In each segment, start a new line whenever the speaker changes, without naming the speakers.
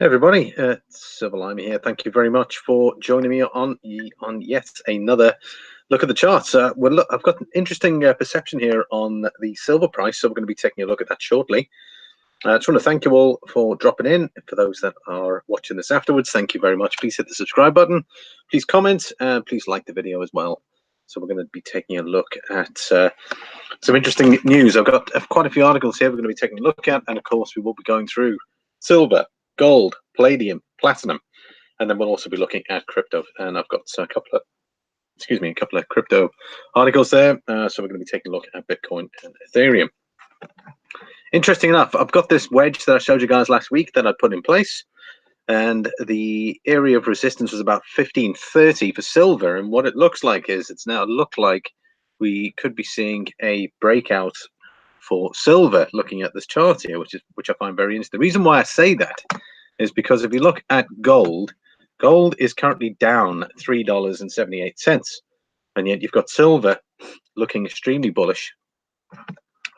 Hey everybody, Silver Lime here. Thank you very much for joining me on yet another look at the charts. I've got an interesting perception here on the silver price, so we're going to be taking a look at that shortly. I just want to thank you all for dropping in. For those that are watching this afterwards, thank you very much. Please hit the subscribe button, please comment, and please like the video as well. So we're going to be taking a look at some interesting news. I've got quite a few articles here we're going to be taking a look at, and of course we will be going through silver, gold, palladium, platinum, and then we'll also be looking at crypto. And I've got a couple of crypto articles there. So we're going to be taking a look at Bitcoin and Ethereum. Interesting enough, I've got this wedge that I showed you guys last week that I put in place, and the area of resistance was about 1530 for silver. And what it looks like is it's now looked like we could be seeing a breakout for silver looking at this chart here, which I find very interesting. The reason why I say that is because if you look at gold is currently down $3.78, and yet you've got silver looking extremely bullish.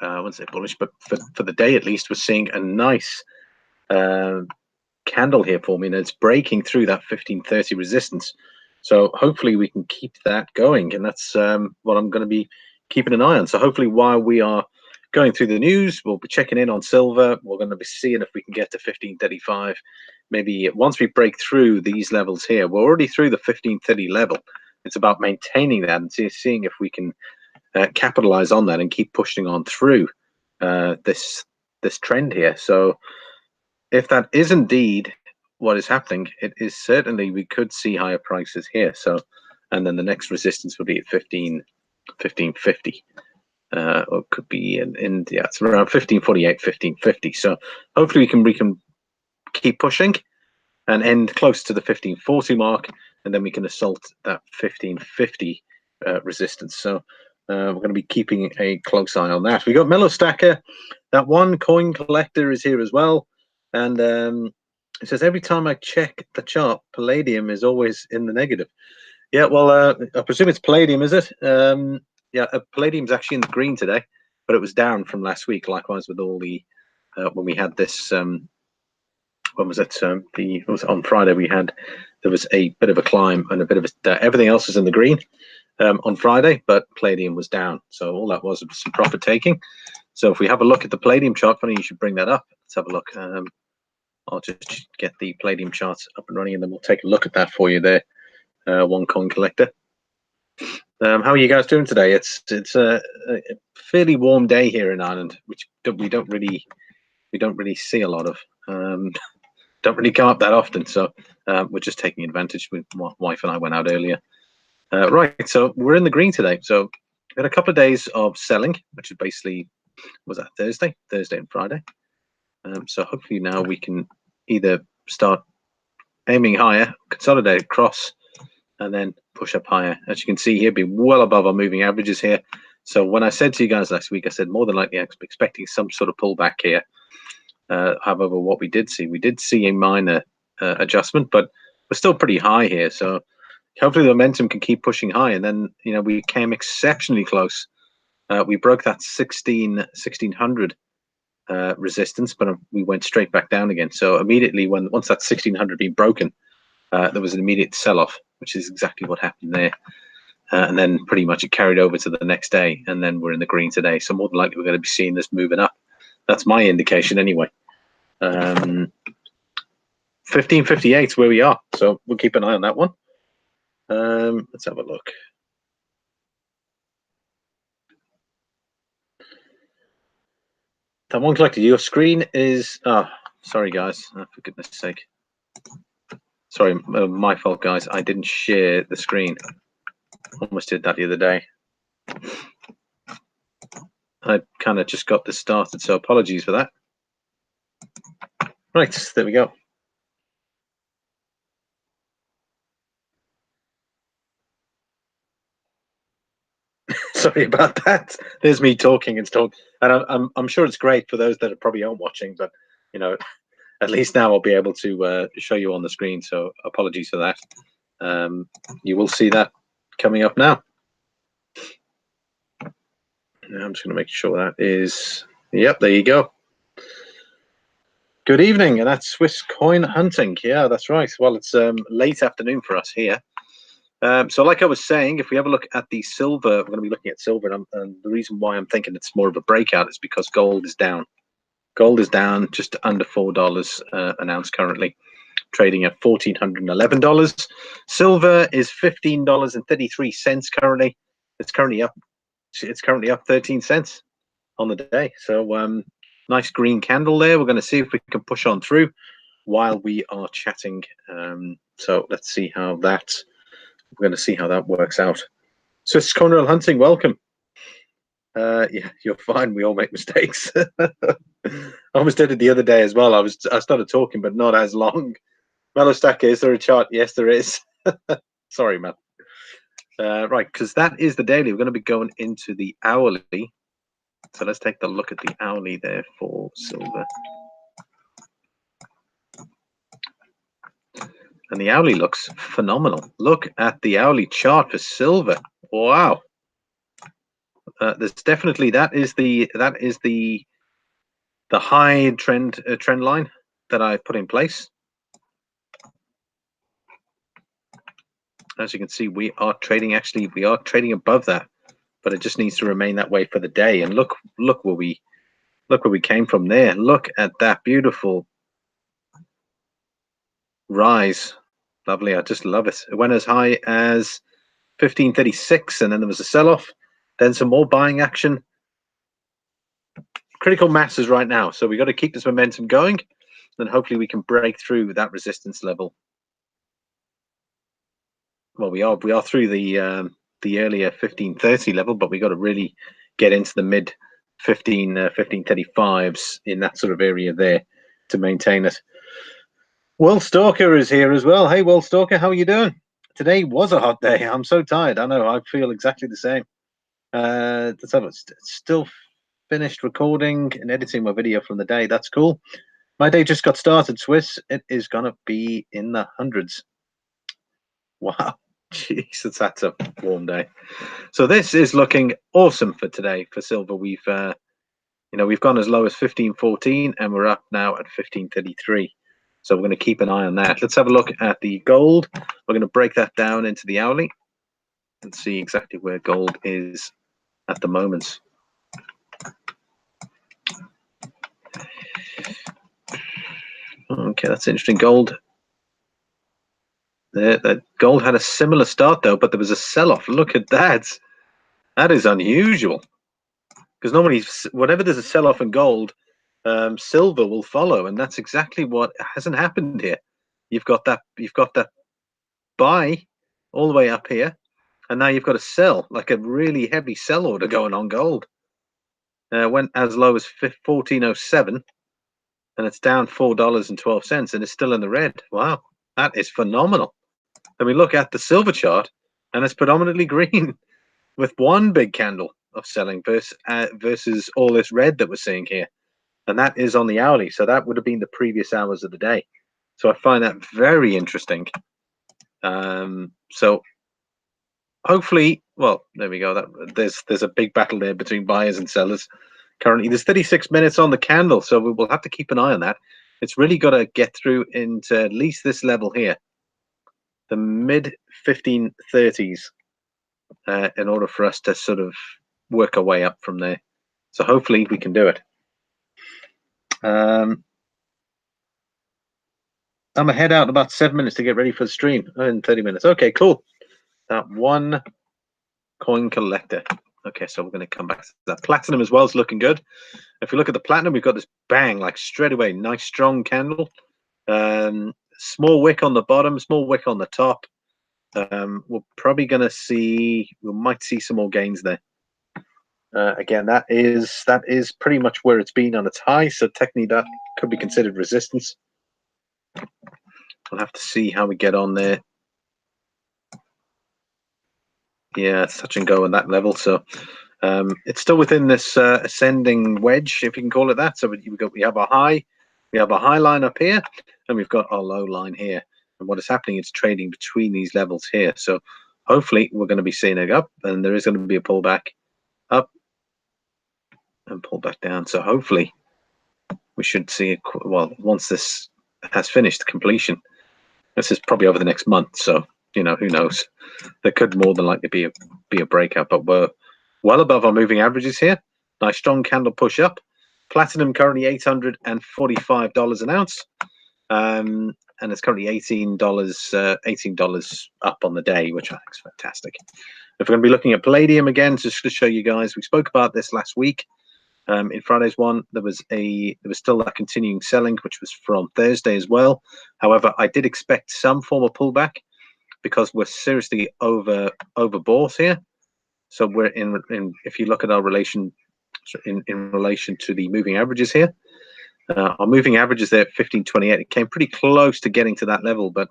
I wouldn't say bullish, but for the day at least, we're seeing a nice candle here for me, and it's breaking through that 1530 resistance. So hopefully we can keep that going, and that's what I'm going to be keeping an eye on. So hopefully while we are going through the news, we'll be checking in on silver. We're going to be seeing if we can get to 1535. Maybe once we break through these levels here, we're already through the 1530 level. It's about maintaining that and seeing if we can capitalize on that and keep pushing on through this trend here. So if that is indeed what is happening, it is certainly we could see higher prices here. So, and then the next resistance would be at 1550. Or it could be in yeah, it's around 1548, 1550. So hopefully we can keep pushing and end close to the 1540 mark, and then we can assault that 1550 resistance. So we're going to be keeping a close eye on that. We got Mellow Stacker. That one coin collector is here as well, and it says every time I check the chart, Palladium is always in the negative. Yeah, well, I presume it's Palladium, is it? Yeah, Palladium's actually in the green today, but it was down from last week. Likewise with all the when we had this. When was it? It was on Friday. There was a bit of a climb and a bit of everything else was in the green on Friday, but Palladium was down. So all that was some profit taking. So if we have a look at the Palladium chart, funny you should bring that up. Let's have a look. I'll just get the Palladium charts up and running, and then we'll take a look at that for you there. One coin collector. How are you guys doing today? It's a fairly warm day here in Ireland, which we don't really see a lot of. Don't really come up that often, so we're just taking advantage. My wife and I went out earlier. Right, so we're in the green today. So we had a couple of days of selling, which is basically was that Thursday and Friday. So hopefully now we can either start aiming higher, consolidate across, and then push up higher. As you can see here, be well above our moving averages here. So when I said to you guys last week, I said more than likely I'm expecting some sort of pullback here. However, what we did see a minor adjustment, but we're still pretty high here. So hopefully the momentum can keep pushing high. And then, you know, we came exceptionally close. We broke that 1600 resistance, but we went straight back down again. So immediately once that 1600 being broken, there was an immediate sell-off, which is exactly what happened there. And then pretty much it carried over to the next day, and then we're in the green today. So more than likely we're going to be seeing this moving up. That's my indication anyway. 1558 is where we are, so we'll keep an eye on that one. Let's have a look. That one collected. Your screen is sorry guys, for goodness sake. Sorry, my fault guys. I didn't share the screen. Almost did that the other day. I kind of just got this started, so apologies for that. Right, there we go. Sorry about that. There's me talking and talking, and I'm sure it's great for those that probably aren't watching, but you know, at least now I'll be able to show you on the screen. So apologies for that. You will see that coming up now. I'm just going to make sure that is. Yep, there you go. Good evening, and that's Swiss coin hunting. Yeah, that's right. Well, it's late afternoon for us here. So like I was saying, if we have a look at the silver, we're going to be looking at silver, and the reason why I'm thinking it's more of a breakout is because gold is down. Gold is down just under $4 an ounce currently, trading at $1,411. Silver is $15.33 currently. It's currently up. It's currently up 13 cents on the day. So nice green candle there. We're going to see if we can push on through while we are chatting. So let's see how that. We're going to see how that works out. Swiss Conrail Hunting, welcome. Yeah, you're fine. We all make mistakes. I almost did it the other day as well. I started talking, but not as long. Mellow Stacker, is there a chart? Yes, there is. Sorry, man. Right, because that is the daily. We're going to be going into the hourly. So let's take a look at the hourly there for silver. And the hourly looks phenomenal. Look at the hourly chart for silver. Wow. There's definitely that is the high trend line that I put in place. As you can see, we are trading above that, but it just needs to remain that way for the day. And look where we came from there. Look at that beautiful rise. Lovely. I just love it. It went as high as 1536, and then there was a sell-off, then some more buying action. Critical masses right now, so we got to keep this momentum going, and hopefully we can break through that resistance level. Well, we are through the earlier 1530 level, but we got to really get into the mid 1535s in that sort of area there to maintain it. World Stalker is here as well. Hey, World Stalker, how are you doing? Today was a hot day. I'm so tired. I know. I feel exactly the same. Let's have it. Still finished recording and editing my video from the day. That's cool. My day just got started, Swiss. It is gonna be in the hundreds. Wow. Jeez, that's a warm day. So this is looking awesome for today for silver. We've we've gone as low as 1514 and we're up now at 1533. So we're going to keep an eye on that. Let's have a look at the gold. We're going to break that down into the hourly and see exactly where gold is at the moment. Okay, that's interesting. Gold. That gold had a similar start though, but there was a sell-off. Look at that. That is unusual. Because normally, whenever there's a sell-off in gold, silver will follow, and that's exactly what hasn't happened here. You've got that buy all the way up here, and now you've got a sell, like a really heavy sell order going on gold. Went as low as 1407, and it's down $4.12, and it's still in the red. Wow, that is phenomenal. And we look at the silver chart, and it's predominantly green, with one big candle of selling versus all this red that we're seeing here. And that is on the hourly, so that would have been the previous hours of the day. So I find that very interesting. So hopefully, well, there we go. There's a big battle there between buyers and sellers. Currently, there's 36 minutes on the candle, so we will have to keep an eye on that. It's really got to get through into at least this level here, the mid 1530s, in order for us to sort of work our way up from there. So hopefully we can do it. I'm gonna head out in about 7 minutes to get ready for the stream. In 30 minutes. Okay, cool. That one coin collector. Okay, so we're going to come back to that. Platinum as well is looking good. If we look at the platinum, we've got this bang, like straight away, nice strong candle. Small wick on the bottom, small wick on the top. We're probably going to see, we might see some more gains there. Again, that is pretty much where it's been on its high, so technically that could be considered resistance. We'll have to see how we get on there. Yeah, it's touch and go on that level, so it's still within this ascending wedge, if you can call it that. So we have a high line up here, and we've got our low line here. And what is happening is trading between these levels here. So hopefully we're going to be seeing it up, and there is going to be a pullback up and pull back down. So hopefully we should see, well, once this has finished completion, this is probably over the next month, so who knows, there could more than likely be a breakout, but we're well above our moving averages here. Nice strong candle push up. Platinum currently $845 an ounce, and it's currently $18 up on the day, which I think is fantastic. If we're going to be looking at Palladium again, just to show you guys, we spoke about this last week. In Friday's one, there was still that continuing selling, which was from Thursday as well. However, I did expect some form of pullback because we're seriously overbought here. So we're in if you look at our relation in relation to the moving averages here, our moving average is there at 1528. It came pretty close to getting to that level, but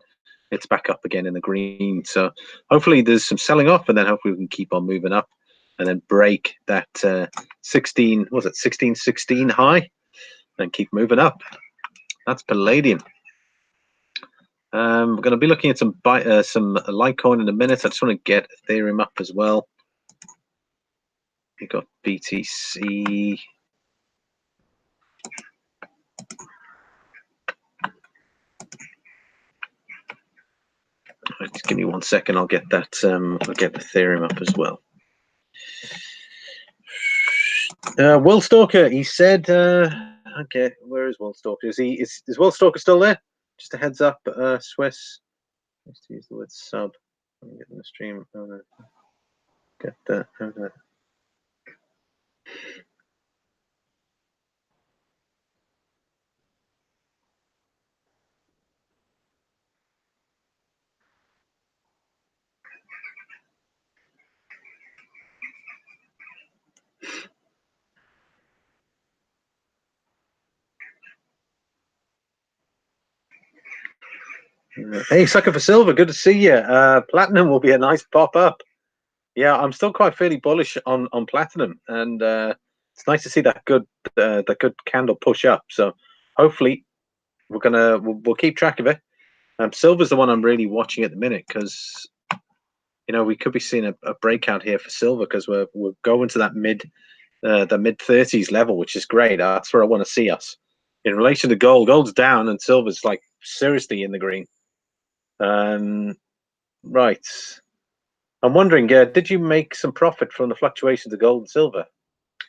it's back up again in the green. So hopefully there's some selling off, and then hopefully we can keep on moving up and then break that 1616 high and keep moving up. That's Palladium. We're going to be looking at some Litecoin in a minute. I just want to get Ethereum up as well. We've got BTC. Just give me 1 second. I'll get that. I'll get Ethereum up as well. Will Stalker, he said. Okay, where is Will Stalker? Is Will Stalker still there? Just a heads up, Swiss. Let's use the word sub. Let me get in the stream. Get that. Hey, sucker for silver, good to see you. Platinum will be a nice pop up. Yeah, I'm still quite fairly bullish on platinum, and it's nice to see that good candle push up. So hopefully we'll keep track of it. Silver's the one I'm really watching at the minute, because we could be seeing a breakout here for silver, because we're going to that mid 30s level, which is great. That's where I want to see us. In relation to gold's down and silver's like seriously in the green. Right. I'm wondering, did you make some profit from the fluctuations of gold and silver?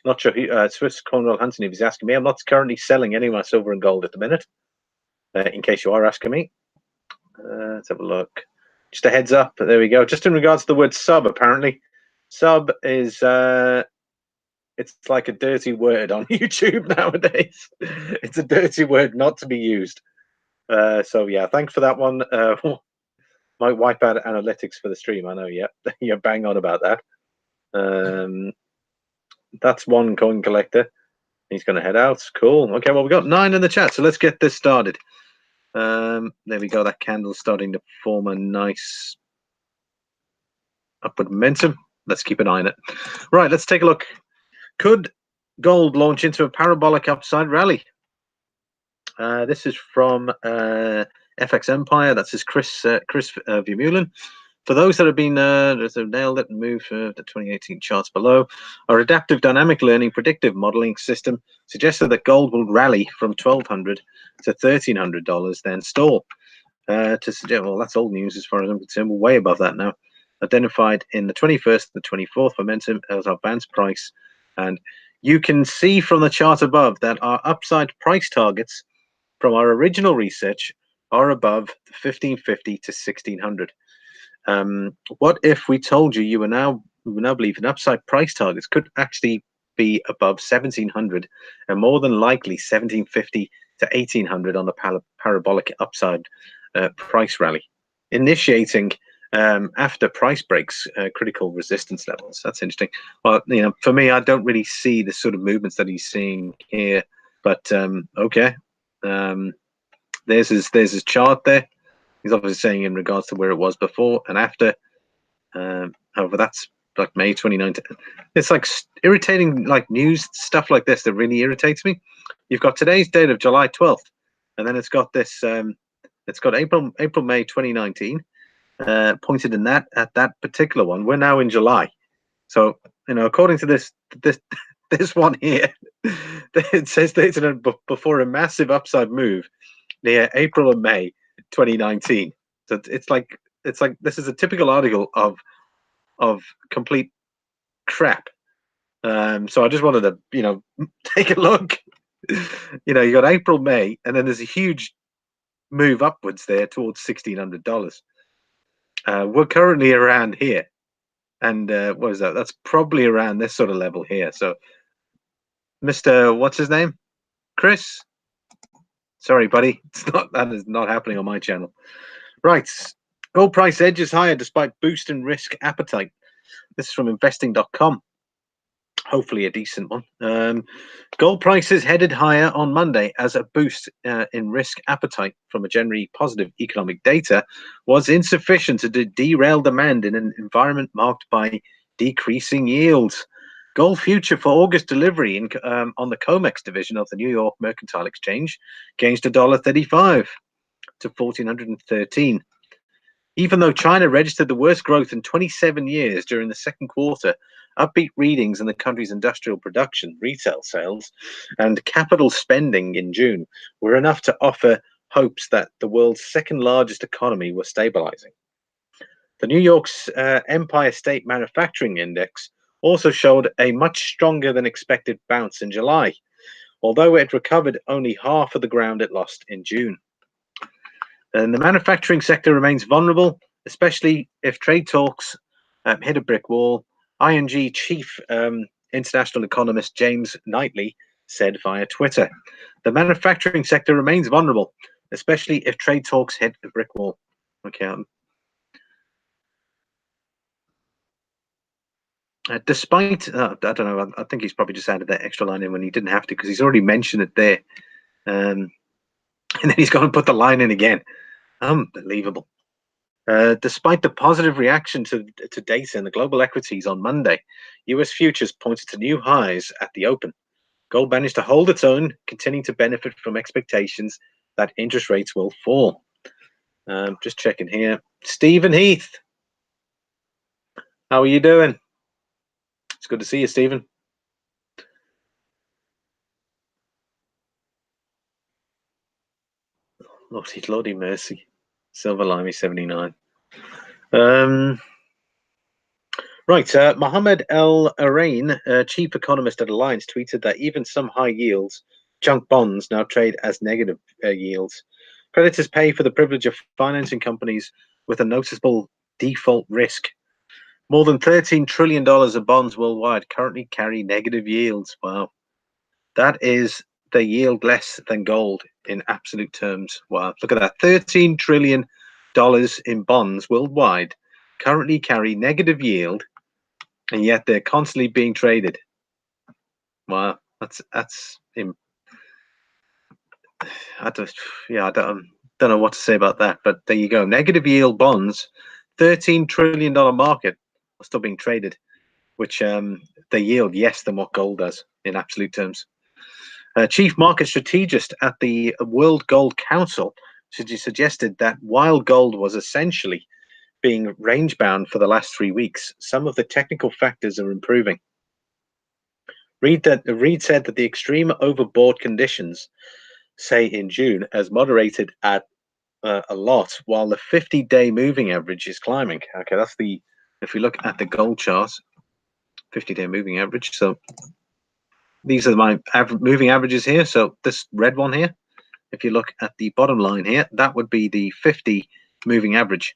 Not sure who, Swiss Cornwall Hanson, if he's asking me. I'm not currently selling any of my silver and gold at the minute, in case you are asking me. Let's have a look. Just a heads up. There we go. Just in regards to the word sub, apparently. Sub is, it's like a dirty word on YouTube nowadays. It's a dirty word not to be used. So, yeah, thanks for that one. Might wipe out analytics for the stream. I know, yeah. You're bang on about that. That's one coin collector. He's going to head out. Cool. Okay, well, we've got 9 in the chat, so let's get this started. There we go. That candle's starting to form a nice upward momentum. Let's keep an eye on it. Right, let's take a look. Could gold launch into a parabolic upside rally? This is from FX Empire. That's his Chris Vermeulen. For those that have been nailed it and moved the 2018 charts below, our adaptive dynamic learning predictive modeling system suggested that gold will rally from $1,200 to $1,300, then stall. To suggest, well, that's old news as far as I'm concerned. We're way above that now. Identified in the 21st and the 24th momentum as our bounce price, and you can see from the chart above that our upside price targets from our original research are above the 1550 to 1600. What if we told you we now believe an upside price targets could actually be above 1700 and more than likely 1750 to 1800 on the parabolic upside price rally, initiating after price breaks critical resistance levels? That's interesting. Well, for me, I don't really see the sort of movements that he's seeing here, but okay. There's his chart there. He's obviously saying in regards to where it was before and after. However, that's like May 2019. It's like irritating, like news stuff like this that really irritates me. You've got today's date of July 12th, and then it's got this. It's got April May 2019 pointed in that at that particular one. We're now in July, so according to this one here, It says dated before a massive upside move near April and May 2019. So it's like this is a typical article of complete crap. So I just wanted to, take a look. You got April, May, and then there's a huge move upwards there towards $1,600. We're currently around here, and what is that? That's probably around this sort of level here. So, Mr. What's his name? Chris. Sorry, buddy. That is not happening on my channel. Right. Gold price edges higher despite boost in risk appetite. This is from investing.com. Hopefully a decent one. Gold prices headed higher on Monday as a boost in risk appetite from a generally positive economic data was insufficient to derail demand in an environment marked by decreasing yields. Gold future for August delivery on the COMEX division of the New York Mercantile Exchange gains $1.35 to 1,413. Even though China registered the worst growth in 27 years during the second quarter, upbeat readings in the country's industrial production, retail sales, and capital spending in June were enough to offer hopes that the world's second largest economy was stabilizing. The New York's Empire State Manufacturing Index also showed a much stronger than expected bounce in July, although it recovered only half of the ground it lost in June. And the manufacturing sector remains vulnerable, especially if trade talks hit a brick wall. ING chief international economist James Knightley said via Twitter. The manufacturing sector remains vulnerable, especially if trade talks hit a brick wall. Okay. Despite, I don't know, I think he's probably just added that extra line in when he didn't have to, because he's already mentioned it there. And then he's going to put the line in again. Unbelievable. Despite the positive reaction to data in the global equities on Monday, US futures pointed to new highs at the open. Gold managed to hold its own, continuing to benefit from expectations that interest rates will fall. Just checking here. Stephen Heath, how are you doing? It's good to see you, Stephen. Lordy mercy. Silver Limey 79. Right, Mohammed El Arain, chief economist at Alliance, tweeted that even some high yields, junk bonds, now trade as negative yields. Creditors pay for the privilege of financing companies with a noticeable default risk. More than $13 trillion of bonds worldwide currently carry negative yields. Wow. That is the yield less than gold in absolute terms. Wow. Look at that. $13 trillion in bonds worldwide currently carry negative yield, and yet they're constantly being traded. Wow, that's I don't know what to say about that, but there you go. Negative yield bonds, $13 trillion market are still being traded, which they yield less than what gold does in absolute terms. Chief market strategist at the World Gold Council suggested that while gold was essentially being range bound for the last 3 weeks, some of the technical factors are improving. Reid said that the extreme overbought conditions, say in June, has moderated at a lot, while the 50-day moving average is climbing. Okay, that's if we look at the gold chart, 50-day moving average. So these are my moving averages here. So this red one here, if you look at the bottom line here, that would be the 50 moving average.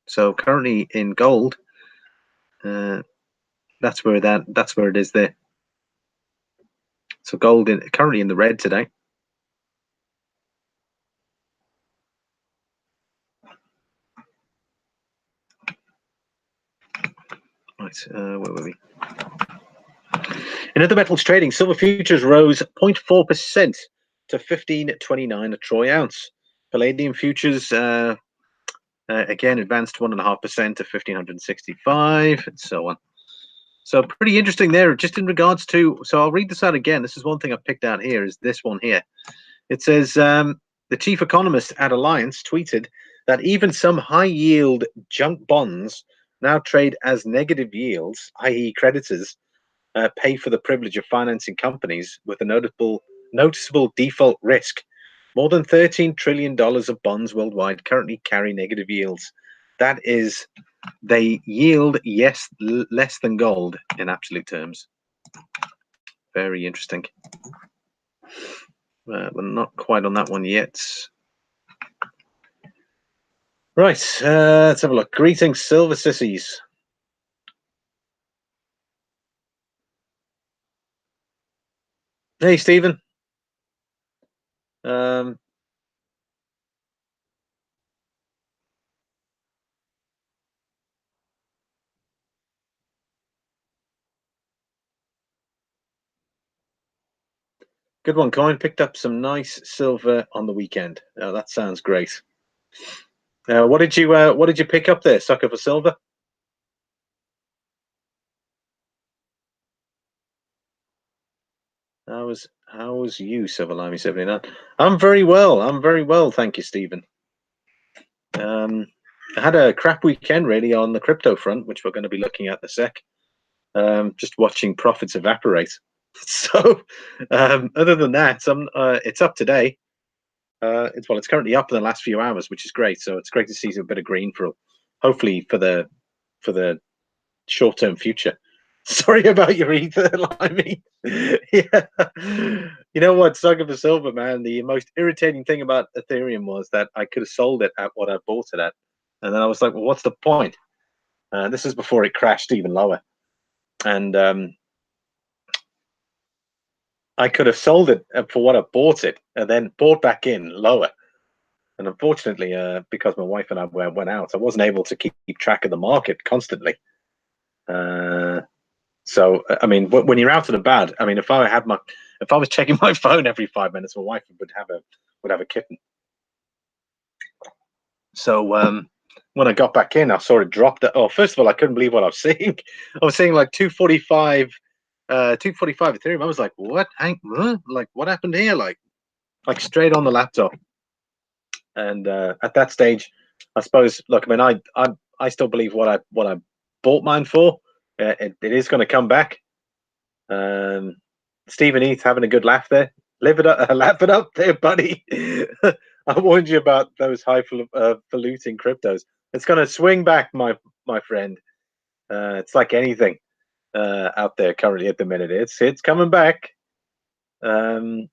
So currently in gold, that's where it is there. So gold currently in the red today. Right, where were we? In other metals trading, silver futures rose 0.4% to 15.29 a troy ounce. Palladium futures again advanced 1.5% to 1,565, and so on. So pretty interesting there. Just in regards to, so I'll read this out again. This is one thing I picked out here. Is this one here? It says the chief economist at Alliance tweeted that even some high yield junk bonds now trade as negative yields, i.e., creditors pay for the privilege of financing companies with a noticeable default risk. More than $13 trillion of bonds worldwide currently carry negative yields. That is, they yield, yes, less than gold in absolute terms. Very interesting. We're not quite on that one yet. Right, let's have a look. Greetings, Silver Sissies. Hey, Stephen. Good one, Coin. Picked up some nice silver on the weekend. That sounds great. What did you pick up there, sucker for silver? How was you, Silverlimey 79? I'm very well. I'm very well, thank you, Stephen. I had a crap weekend really on the crypto front, which we're going to be looking at in a sec. Just watching profits evaporate. So, other than that, it's up today. It's currently up in the last few hours, which is great. So it's great to see a bit of green for, hopefully for the short-term future. Sorry about your ether, Limey. Yeah, you know what, sucker for silver, man. The most irritating thing about Ethereum was that I could have sold it at what I bought it at, and then I was like, well, what's the point? This is before it crashed even lower, and I could have sold it for what I bought it, and then bought back in lower. And unfortunately, because my wife and I went out, I wasn't able to keep track of the market constantly. So, I mean, when you're out and about, I mean, if I was checking my phone every 5 minutes, my wife would have a kitten. So, when I got back in, I saw it dropped. Oh, first of all, I couldn't believe what I was seeing. I was seeing like 245 Ethereum. I was like, what? Like, what happened here? Like straight on the laptop. And at that stage, I suppose, look, I mean, I still believe what I bought mine for. It is going to come back. Stephen Heath having a good laugh there. Live it up, laugh it up there, buddy. I warned you about those highfalutin cryptos. It's going to swing back, my friend. It's like anything out there currently at the minute. It's coming back. But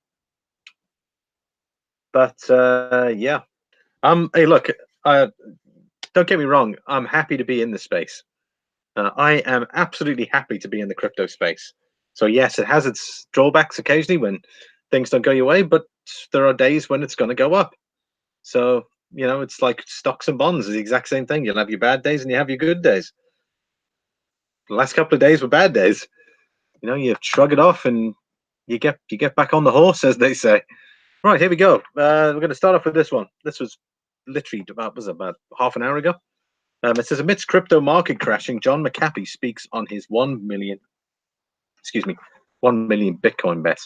yeah. Hey, look. Don't get me wrong. I'm happy to be in this space. I am absolutely happy to be in the crypto space. So yes, it has its drawbacks occasionally when things don't go your way, but there are days when it's going to go up. So, it's like stocks and bonds is the exact same thing. You'll have your bad days and you have your good days. The last couple of days were bad days. You shrug it off and you get back on the horse, as they say. Right, here we go. We're going to start off with this one. This was literally about half an hour ago. It says, amidst crypto market crashing, John McAfee speaks on his 1 million Bitcoin bet.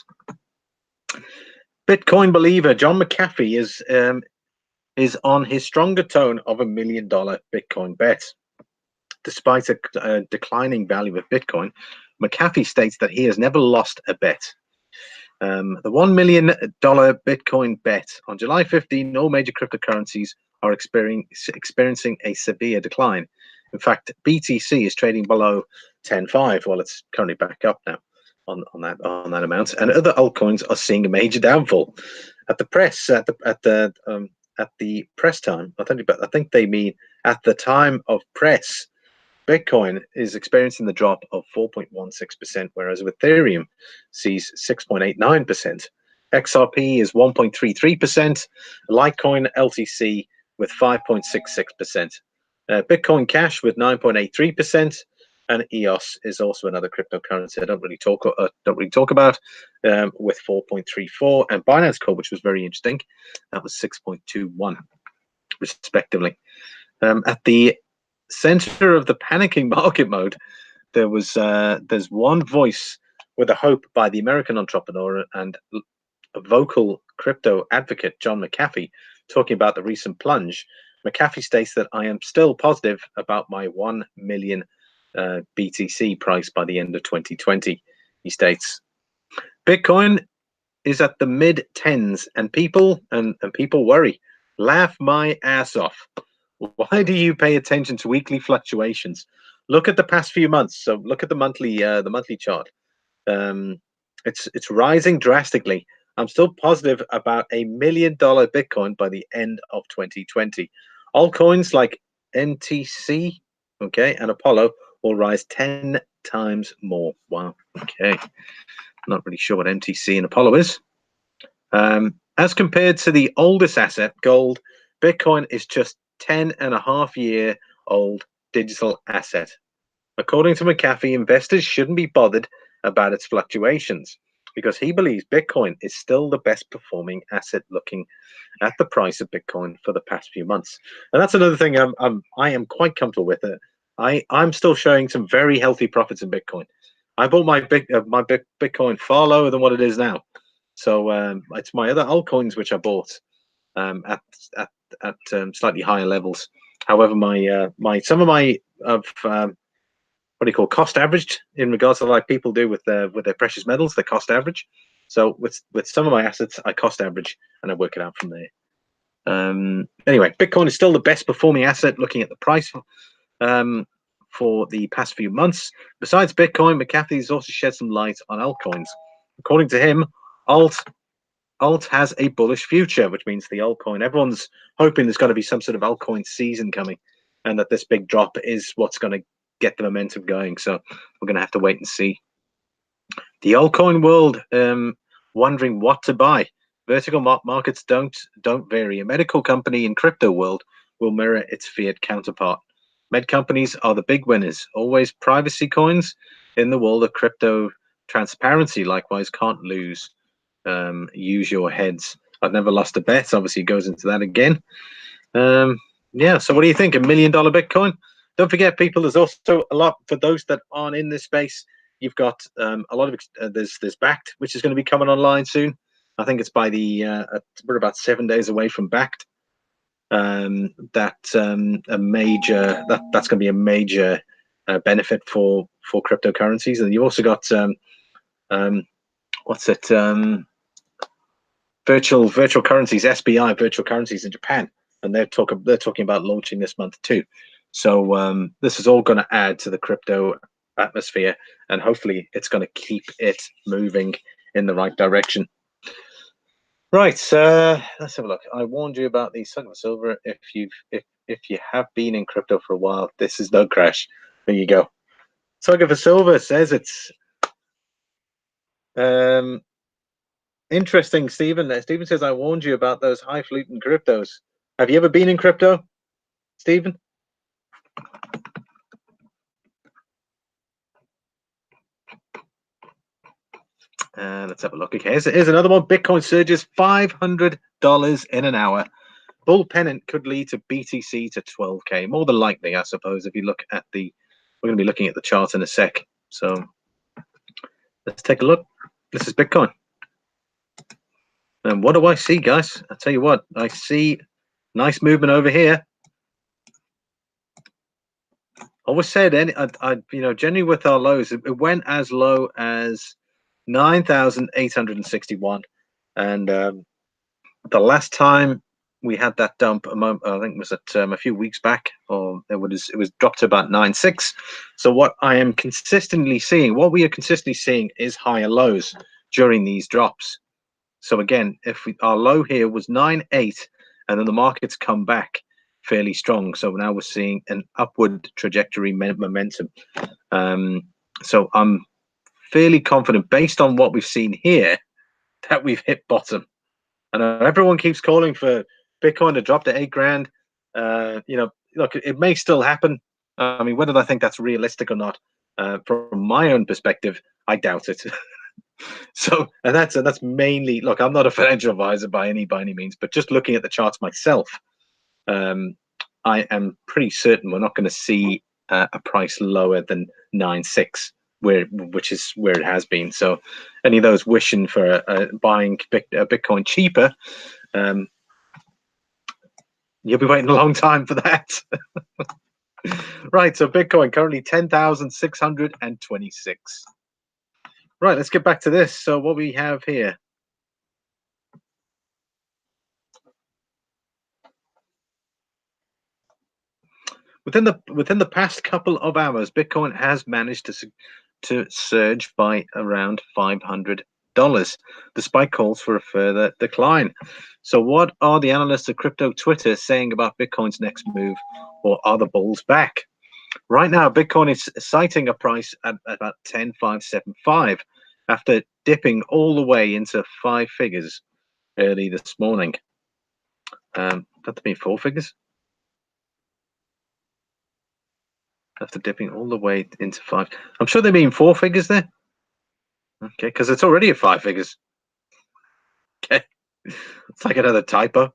Bitcoin believer John McAfee is on his stronger tone of $1 million Bitcoin bet. Despite a declining value of Bitcoin, McAfee states that he has never lost a bet. The $1 million Bitcoin bet on July 15, all major cryptocurrencies are experiencing a severe decline. In fact, BTC is trading below 10.5. Well, it's currently back up now on that amount, and other altcoins are seeing a major downfall. At the press at the press time, I think they mean at the time of press, Bitcoin is experiencing the drop of 4.16%, whereas Ethereum sees 6.89%. XRP is 1.33%, Litecoin LTC with 5.66%, Bitcoin Cash with 9.83%, and EOS is also another cryptocurrency I don't really talk about, with 4.34%, and Binance Coin, which was very interesting, that was 6.21%, respectively. At the center of the panicking market mode, there's one voice with a hope by the American entrepreneur and a vocal crypto advocate, John McAfee, talking about the recent plunge. McAfee states that I am still positive about my $1 million BTC price by the end of 2020. He states, Bitcoin is at the mid tens, and people worry. Laugh my ass off. Why do you pay attention to weekly fluctuations? Look at the past few months. So look at the monthly chart. It's rising drastically. I'm still positive about $1 million Bitcoin by the end of 2020. Altcoins like NTC, okay, and Apollo will rise 10 times more. Wow. Okay. Not really sure what MTC and Apollo is. As compared to the oldest asset, gold, Bitcoin is just 10.5-year-old digital asset. According to McAfee, investors shouldn't be bothered about its fluctuations because he believes Bitcoin is still the best performing asset looking at the price of Bitcoin for the past few months. And that's another thing I am quite comfortable with it. I'm still showing some very healthy profits in Bitcoin. I bought my Bitcoin far lower than what it is now. So it's my other altcoins which I bought at slightly higher levels. However, some of my what do you call cost averaged in regards to like people do with their precious metals, the cost average. So with some of my assets, I cost average and I work it out from there. Anyway, Bitcoin is still the best performing asset looking at the price for the past few months. Besides Bitcoin, McAfee has also shed some light on altcoins. According to him, alt has a bullish future, which means the altcoin. Everyone's hoping there's going to be some sort of altcoin season coming, and that this big drop is what's going to get the momentum going. So we're going to have to wait and see. The altcoin world wondering what to buy. Vertical markets don't vary. A medical company in crypto world will mirror its fiat counterpart. Med companies are the big winners. Always privacy coins in the world of crypto. Transparency likewise can't lose. Use your heads. I've never lost a bet. Obviously goes into that again. Yeah, so what do you think? $1 million Bitcoin? Don't forget, people, there's also a lot for those that aren't in this space. You've got a lot of there's Backed, which is going to be coming online soon. I think it's by we're about 7 days away from Backed. That's going to be a major benefit for cryptocurrencies. And you've also got virtual currencies, SBI virtual currencies in Japan, and they're talking about launching this month too. So this is all going to add to the crypto atmosphere, and hopefully it's going to keep it moving in the right direction. Right, let's have a look. I warned you about the Sucker for Silver. If you have been in crypto for a while, this is no crash. There you go. Sucker for Silver says it's interesting, Stephen. Stephen says, I warned you about those high-fluting cryptos. Have you ever been in crypto, Stephen? Let's have a look. Okay, here's another one. Bitcoin surges $500 in an hour. Bull pennant could lead to BTC to 12K. More than likely, I suppose, if you look at we're going to be looking at the chart in a sec. So let's take a look. This is Bitcoin. And what do I see, guys? I'll tell you what, I see nice movement over here. Always said, generally with our lows, it went as low as 9,861, and the last time we had that dump, I think was at a few weeks back, or it was dropped to about 9.6. So what we are consistently seeing is higher lows during these drops. So again, if our low here was 9.8, and then the markets come back fairly strong, so now we're seeing an upward trajectory momentum. So I'm fairly confident, based on what we've seen here, that we've hit bottom. And everyone keeps calling for Bitcoin to drop to 8 grand. Look, it may still happen. I mean, whether I think that's realistic or not, from my own perspective, I doubt it. So, and that's mainly, look, I'm not a financial advisor by any means, but just looking at the charts myself, I am pretty certain we're not going to see a price lower than 9.6, which is where it has been. So, any of those wishing for buying Bitcoin cheaper, you'll be waiting a long time for that. Right, so Bitcoin currently 10,626. Right, let's get back to this. So what we have here. Within the past couple of hours, Bitcoin has managed to surge by around $500, despite calls for a further decline. So what are the analysts at crypto Twitter saying about Bitcoin's next move, or are the bulls back? Right now, Bitcoin is citing a price at about 10,575 after dipping all the way into 5 figures early this morning. That mean 4 figures? After dipping all the way into 5. I'm sure they mean 4 figures there. Okay, because it's already at 5 figures. Okay, it's like another typo.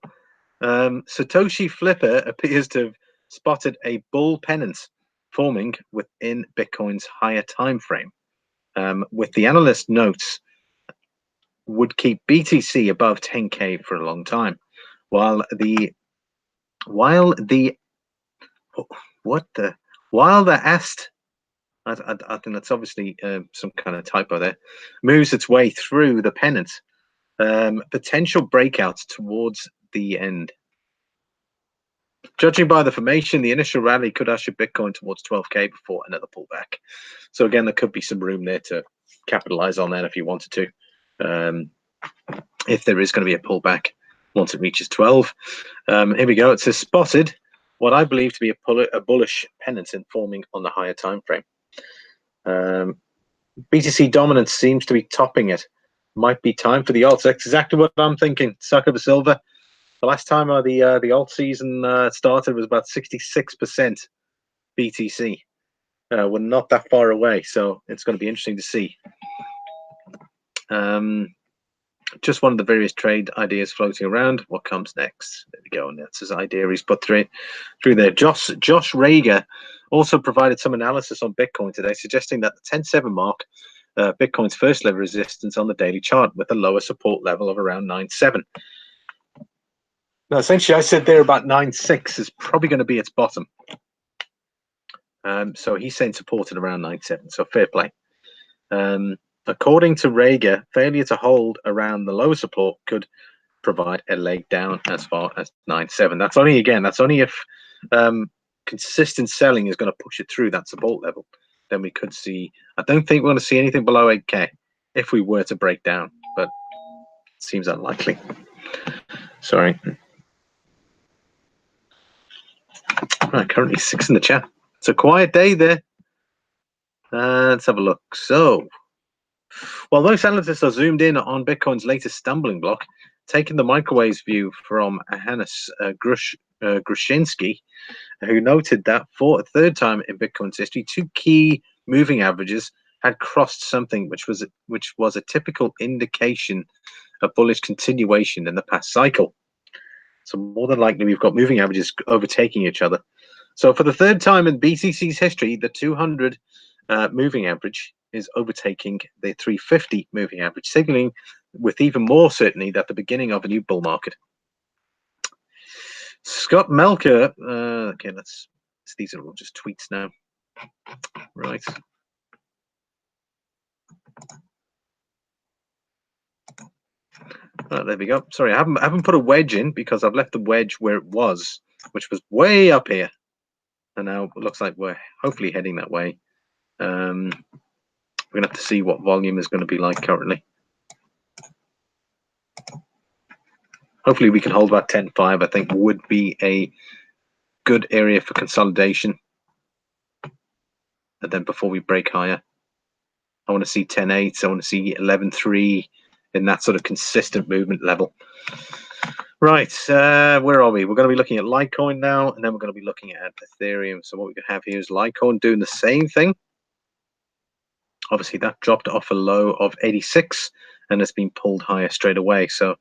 Satoshi Flipper appears to have spotted a bull pennant forming within Bitcoin's higher time frame, with the analyst notes would keep BTC above 10K for a long time, while the ast, I think that's obviously some kind of typo there, moves its way through the pennant, potential breakouts towards the end. Judging by the formation, the initial rally could usher Bitcoin towards 12K before another pullback. So again, there could be some room there to capitalize on that if you wanted to. If there is going to be a pullback once it reaches 12. Here we go. It says spotted what I believe to be a bullish pennant forming on the higher time frame. BTC dominance seems to be topping it. Might be time for the alts. That's exactly what I'm thinking. Sucker for silver. The last time the alt season started was about 66% BTC. We're not that far away, so it's going to be interesting to see. Just one of the various trade ideas floating around. What comes next? There we go. And that's his idea he's put through there. Josh Rager also provided some analysis on Bitcoin today, suggesting that the 10.7 mark, Bitcoin's first level resistance on the daily chart, with a lower support level of around 9.7. Now, essentially, I said there about 9.6 is probably going to be its bottom. So he's saying supported around 9.7. So fair play. According to Rager, failure to hold around the lower support could provide a leg down as far as 9.7. That's only if consistent selling is going to push it through that support level. Then we could see. I don't think we're going to see anything below 8K if we were to break down, but it seems unlikely. Sorry. Right, currently 6 in the chat. It's a quiet day there. Let's have a look. So, while most analysts are zoomed in on Bitcoin's latest stumbling block, taking the microwaves view from Hannes Grushinsky, who noted that for a third time in Bitcoin's history, 2 key moving averages had crossed something which was a typical indication of bullish continuation in the past cycle. So more than likely, we've got moving averages overtaking each other. So for the third time in BTC's history, the 200 moving average is overtaking the 350 moving average, signaling with even more certainty that the beginning of a new bull market. Scott Melker, okay, these are all just tweets now. Right. There we go. Sorry, I haven't put a wedge in because I've left the wedge where it was, which was way up here. And now it looks like we're hopefully heading that way. We're going to have to see what volume is going to be like currently. Hopefully we can hold about 10.5. I think would be a good area for consolidation. And then before we break higher, I want to see 10.8. I want to see 11.3 in that sort of consistent movement level. Right, where are we? We're going to be looking at Litecoin now, and then we're going to be looking at Ethereum. So what we can have here is Litecoin doing the same thing. Obviously, that dropped off a low of 86, and it's been pulled higher straight away. So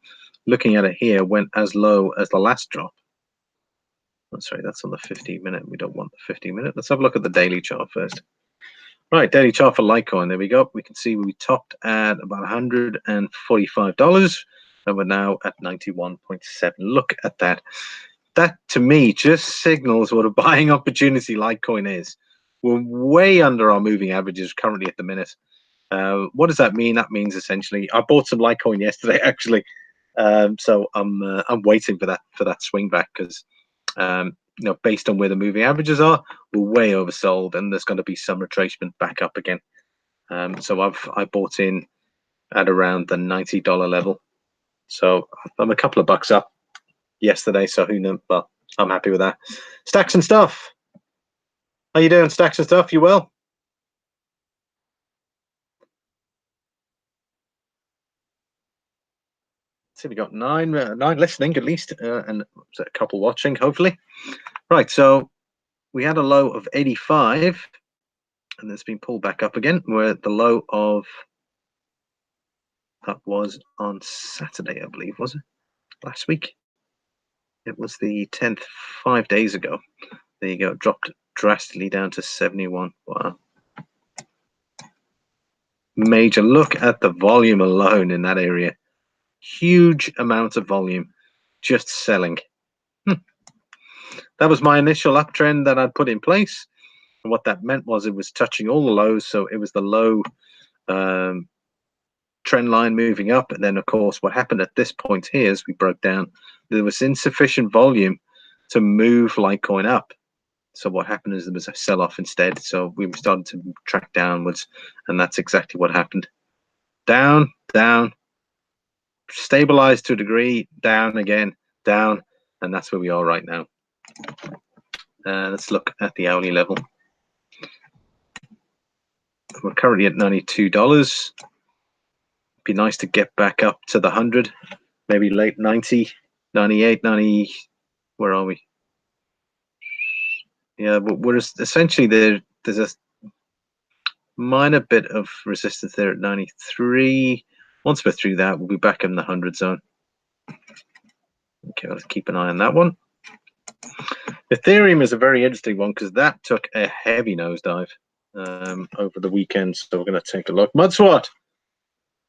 looking at it here, went as low as the last drop. Oh, sorry, that's on the 15-minute. We don't want the 15-minute. Let's have a look at the daily chart first. Right, daily chart for Litecoin. There we go. We can see we topped at about $145, and we're now at 91.7. Look at that. that to me just signals what a buying opportunity Litecoin is. We're way under our moving averages currently at the minute. What does that mean? That means essentially I bought some Litecoin yesterday actually, so I'm waiting for that swing back because based on where the moving averages are, we're way oversold and there's going to be some retracement back up again. So I bought in at around the $90 level, so I'm a couple of bucks up yesterday, so who knows? Well, I'm happy with that. Stacks and stuff, how you doing? Stacks and stuff, you well? See, we got nine listening at least, and a couple watching hopefully. Right, so we had a low of 85 and it's been pulled back up again. We're at the low of, that was on Saturday, I believe, was it? Last week? It was the 10th, 5 days ago. There you go, dropped drastically down to 71. Wow. Major. Look at the volume alone in that area. Huge amounts of volume just selling. That was my initial uptrend that I'd put in place. And what that meant was it was touching all the lows. So it was the low trend line moving up. And then, of course, what happened at this point here is we broke down. There was insufficient volume to move Litecoin up. So what happened is there was a sell-off instead. So we started to track downwards. And that's exactly what happened. Down, down, stabilized to a degree, down again, down. And that's where we are right now. Let's look at the hourly level. We're currently at $92. Be nice to get back up to the 100, maybe late 90, 98, 90. Where are we? Yeah, but we're essentially there's a minor bit of resistance there at 93. Once we're through that, we'll be back in the 100 zone. Okay, let's keep an eye on that one. Ethereum is a very interesting one because that took a heavy nosedive over the weekend. So we're going to take a look. Mudswat.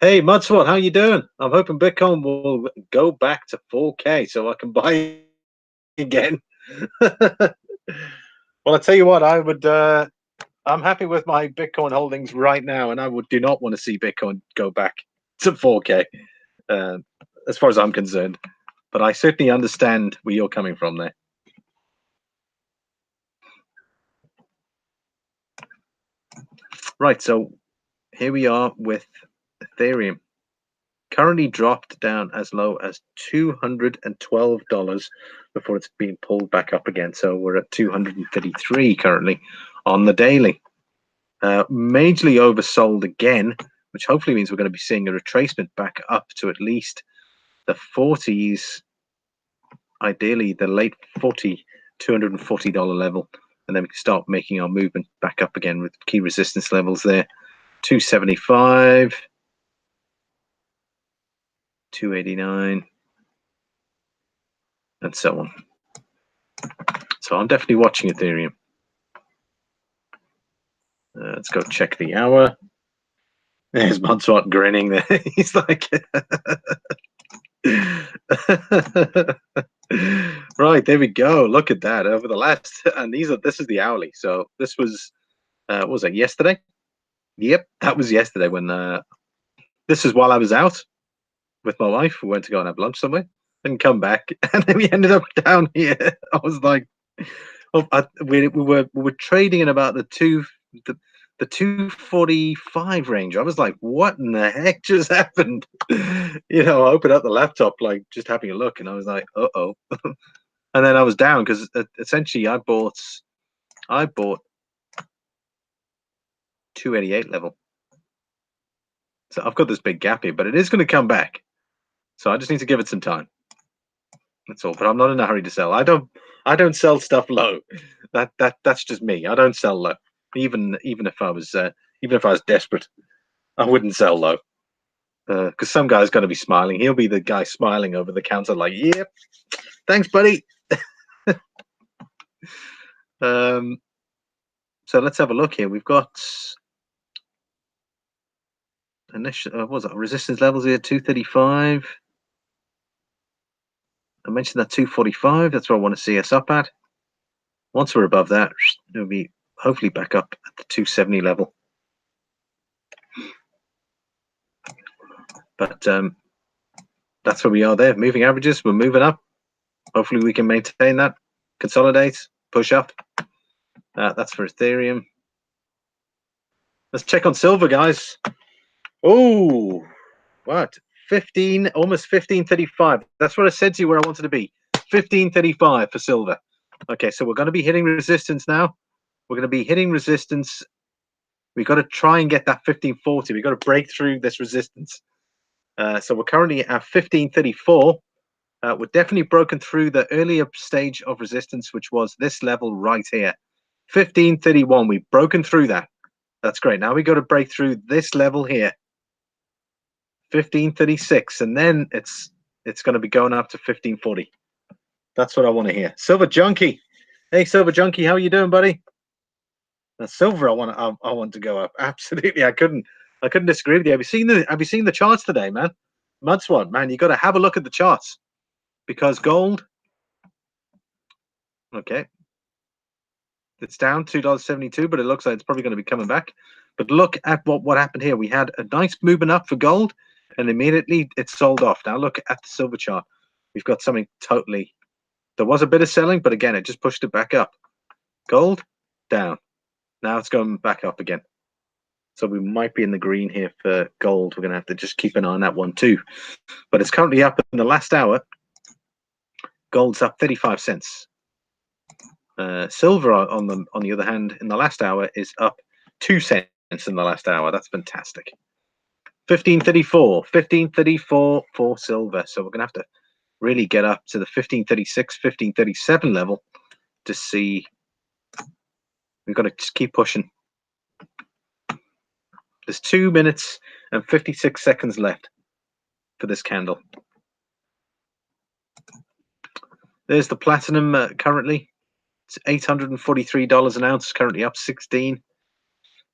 Hey, Mudswat, how you doing? I'm hoping Bitcoin will go back to 4K so I can buy again. Well, I tell you what, I would. I'm happy with my Bitcoin holdings right now, and I do not want to see Bitcoin go back to 4K, as far as I'm concerned. But I certainly understand where you're coming from there. Right, so here we are with Ethereum. Currently dropped down as low as $212 before it's been pulled back up again. So we're at 233 currently on the daily. Majorly oversold again, which hopefully means we're going to be seeing a retracement back up to at least the 40s, ideally the late $240 level. And then we can start making our movement back up again with key resistance levels there. 275. 289 and so on. So I'm definitely watching Ethereum. Let's go check the hour. There's Mudswat grinning there. He's like, right, there we go. Look at that over the last, and this is the hourly. So this was, what was it, yesterday? Yep, that was yesterday when this is while I was out with my wife. We went to go and have lunch somewhere and come back, and then we ended up down here. I was like, we were trading in about the 245 range. I was like, what in the heck just happened? I opened up the laptop, like just having a look, and I was like, uh-oh. And then I was down because essentially I bought 288 level. So I've got this big gap here, but it is going to come back. So I just need to give it some time. That's all. But I'm not in a hurry to sell. I don't sell stuff low. That's just me. I don't sell low. Even if I was desperate, I wouldn't sell low. Because some guy's going to be smiling. He'll be the guy smiling over the counter, like, "Yep, thanks, buddy." So let's have a look here. We've got initial, what was it, resistance levels here, 235. I mentioned that 245. That's where I want to see us up at. Once we're above that, it'll be hopefully back up at the 270 level. But that's where we are there. Moving averages, we're moving up. Hopefully we can maintain that. Consolidate, push up. That's for Ethereum. Let's check on silver, guys. Oh, what? 15, almost 1535. That's what I said to you where I wanted to be. 1535 for silver. Okay, so we're going to be hitting resistance now. We're going to be hitting resistance. We've got to try and get that 1540. We've got to break through this resistance. So we're currently at 1534. We're definitely broken through the earlier stage of resistance, which was this level right here. 1531. We've broken through that. That's great. Now we got to break through this level here. 1536, and then it's going to be going up to 1540. That's what I want to hear. Silver Junkie. Hey, Silver Junkie, how are you doing, buddy? That's silver. I want to go up. Absolutely. I couldn't disagree with you. Have you seen the charts today, man? Mudswad, man, you got to have a look at the charts, because gold, okay, it's down $2.72, but it looks like it's probably going to be coming back. But look at what happened here. We had a nice movement up for gold, and immediately it sold off. Now look at the silver chart. We've got something totally. There was a bit of selling, but again, it just pushed it back up. Gold down. Now it's going back up again. So we might be in the green here for gold. We're going to have to just keep an eye on that one too. But it's currently up in the last hour. Gold's up 35 cents. Silver, on the other hand, in the last hour is up 2 cents in the last hour. That's fantastic. 1534 for silver. So we're going to have to really get up to the 1536, 1537 level to see. We've got to just keep pushing. There's 2 minutes and 56 seconds left for this candle. There's the platinum currently. It's $843 an ounce, currently up 16.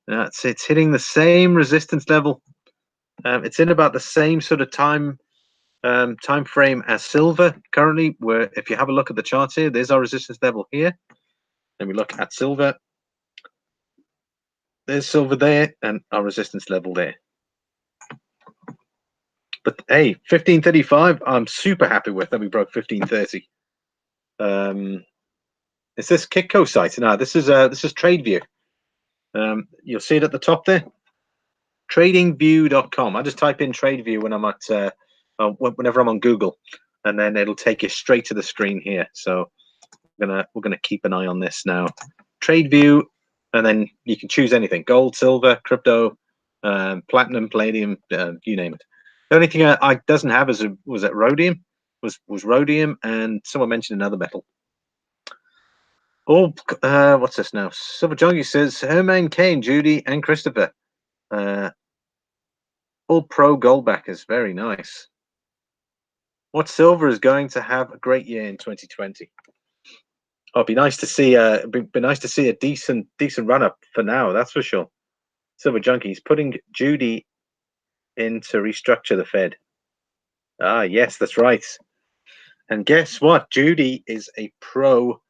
It's hitting the same resistance level. It's in about the same sort of time frame as silver currently, where if you have a look at the charts here, there's our resistance level here. And we look at silver. There's silver there and our resistance level there. But hey, 1535, I'm super happy with that we broke 1530. Is this Kitco site? No, this is TradeView. You'll see it at the top there. Tradingview.com. I just type in TradeView when I'm at whenever I'm on Google, and then it'll take you straight to the screen here. So we're gonna keep an eye on this now. TradeView, and then you can choose anything: gold, silver, crypto, platinum, palladium, you name it. The only thing I doesn't have was rhodium. Was rhodium, and someone mentioned another metal. Oh, what's this now? Silver Junkie says, Herman, Kane, Judy, and Christopher. All pro gold backers. Very nice. What silver is going to have a great year in 2020? Oh, it'd be nice to see be nice to see a decent run up for now, that's for sure. Silver Junkie's putting Judy in to restructure the Fed. Ah, yes, that's right. And guess what? Judy is a pro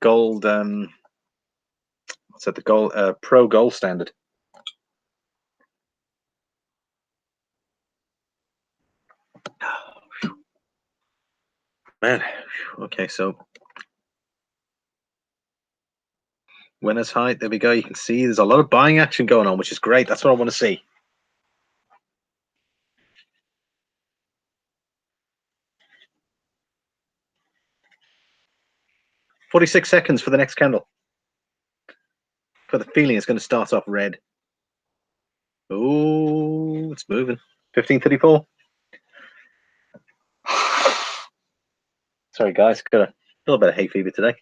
gold what's that, the gold pro gold standard. Man, okay, so winners high, there we go. You can see there's a lot of buying action going on, which is great. That's what I want to see. $46 seconds for the next candle. For the feeling it's going to start off red. Oh, it's moving. 1534. Sorry, guys. Got a little bit of hay fever today.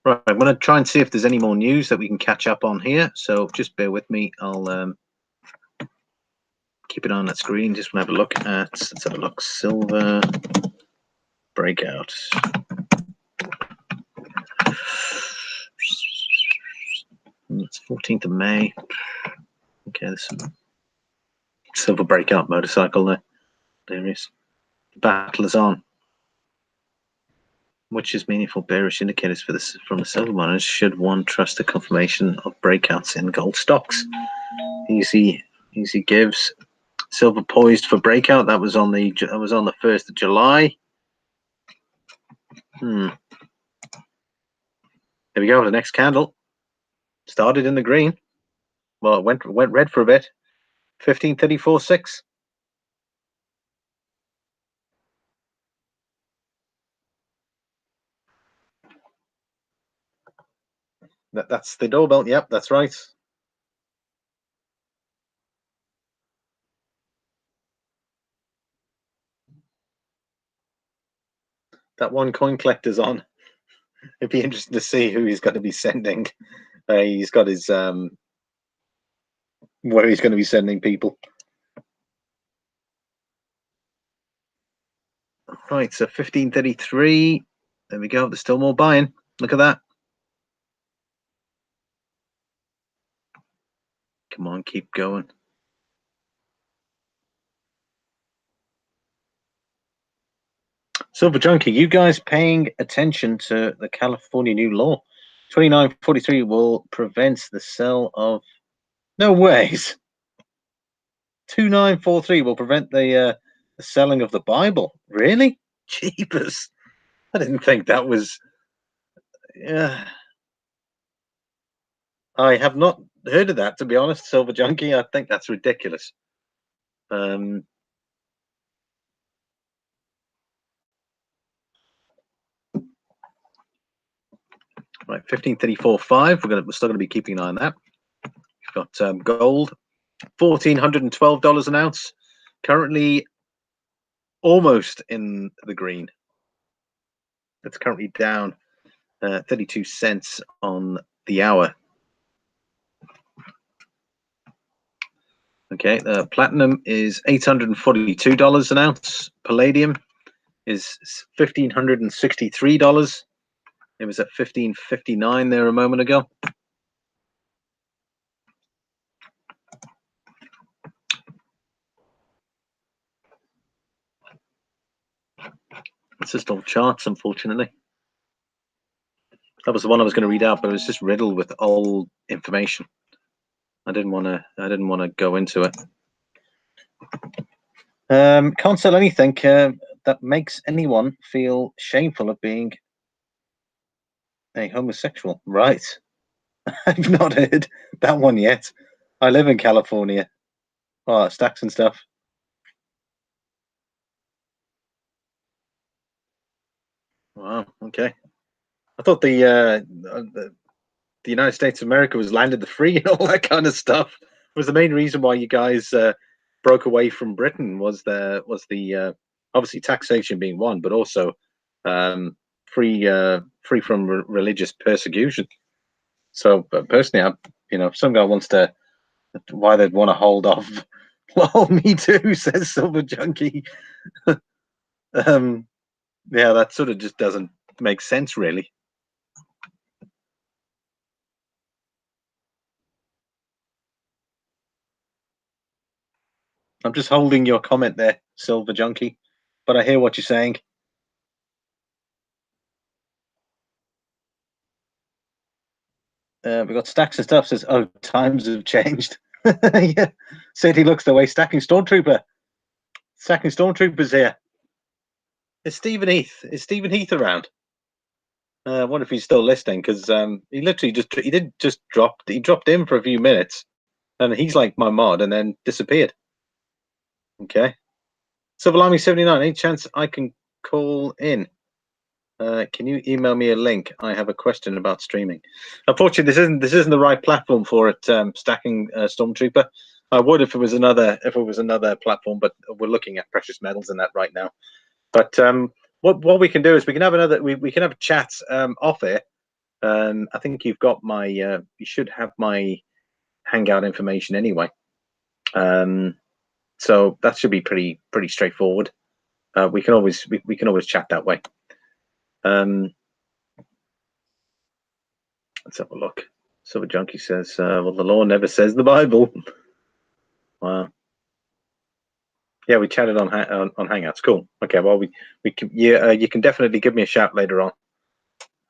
Right, I'm going to try and see if there's any more news that we can catch up on here. So just bear with me. I'll keep it on that screen. Just want to have a look at, let's have a look, silver breakout. It's 14th of May. Okay, there's some silver breakout motorcycle there. There is. The battle is on. Which is meaningful bearish indicators for this from the silver miners should one trust the confirmation of breakouts in gold stocks. Easy gives. Silver poised for breakout. That was on the 1st of July. There we go. The next candle started in the green. Well, it went red for a bit. 1534.6. That's the doorbell. Yep, that's right. That one coin collector's on. It'd be interesting to see who he's going to be sending. He's got his where he's going to be sending people. Right, so 1533. There we go. There's still more buying. Look at that. Come on, keep going. Silver Junkie, you guys paying attention to the California new law? 2943 will prevent the sale of... No ways. 2943 will prevent the selling of the Bible. Really? Jeepers. I didn't think that was... I have not heard of that, to be honest, Silver Junkie. I think that's ridiculous. Right, 1534.5. We're still going to be keeping an eye on that. We've got gold, $1,412 an ounce. Currently almost in the green. It's currently down 32 cents on the hour. Okay, platinum is $842 an ounce. Palladium is $1,563. It was at $1,559 there a moment ago. It's just all charts, unfortunately. That was the one I was going to read out, but it was just riddled with old information. I didn't want to go into it. Can't sell anything that makes anyone feel shameful of being a homosexual. Right. I've not heard that one yet. I live in California. Oh, stacks and stuff. Wow. Okay. I thought the United States of America was landed the free and all that kind of stuff. It was the main reason why you guys broke away from Britain was the obviously taxation being one, but also free from religious persecution. So personally, if some guy wants to, why they'd want to hold off. Well, me too, says Silver Junkie. Yeah, that sort of just doesn't make sense, really. I'm just holding your comment there, Silver Junkie, but I hear what you're saying. We've got stacks and stuff. Says, oh, times have changed. Yeah, certainly looks the way. Stacking Stormtroopers here. Is Stephen Heath around? I wonder if he's still listening, because he literally dropped in for a few minutes, and he's like my mod, and then disappeared. Okay. Silverlami 79. Any chance I can call in? Can you email me a link? I have a question about streaming. Unfortunately, this isn't the right platform for it. Stacking Stormtrooper. I would if it was another platform, but we're looking at precious metals in that right now. But what we can do is we can have we can have chats off air. I think you've got my you should have my Hangout information anyway. So that should be pretty straightforward. We can always chat that way. Let's have a look. Silver Junkie says, well, the law never says the Bible. Wow. Yeah, we chatted on Hangouts. Cool. Okay, well, we can, yeah, you can definitely give me a shout later on.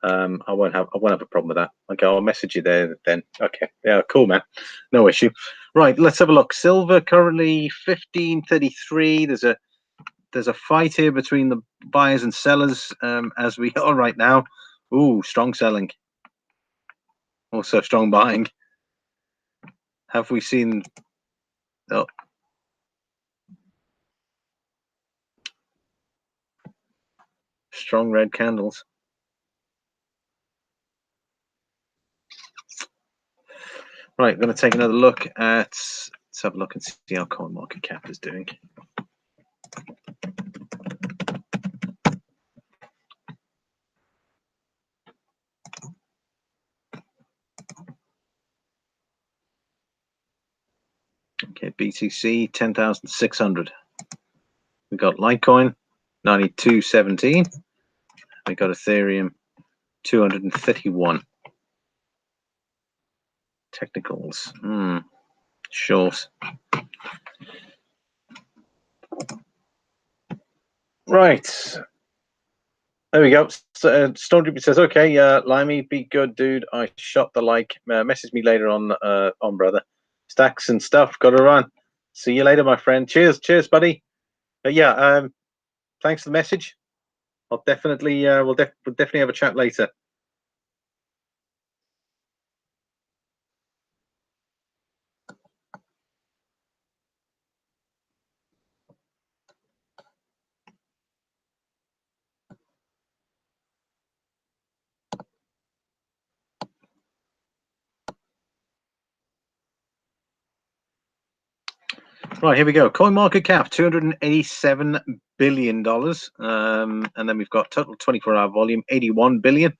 I won't have a problem with that. Okay, I'll message you there then. Okay, yeah, cool, man. No issue. Right, let's have a look. Silver currently 15.33. There's a fight here between the buyers and sellers as we are right now. Ooh, strong selling. Also strong buying. Have we seen? Oh. Strong red candles. Right, I'm going to take another look at. Let's have a look and see how CoinMarketCap is doing. Okay, BTC 10,600. We got Litecoin 92.17. We got Ethereum 231. Technicals. Short. Right. There we go. Stormtrooper says, "Okay, Limey, be good, dude. I shot the like. Message me later on, brother. Stacks and stuff. Got to run. See you later, my friend. Cheers, buddy. But yeah, thanks for the message. I'll definitely, we'll definitely have a chat later." Right, here we go. Coin market cap, $287 billion. And then we've got total 24-hour volume, 81 billion.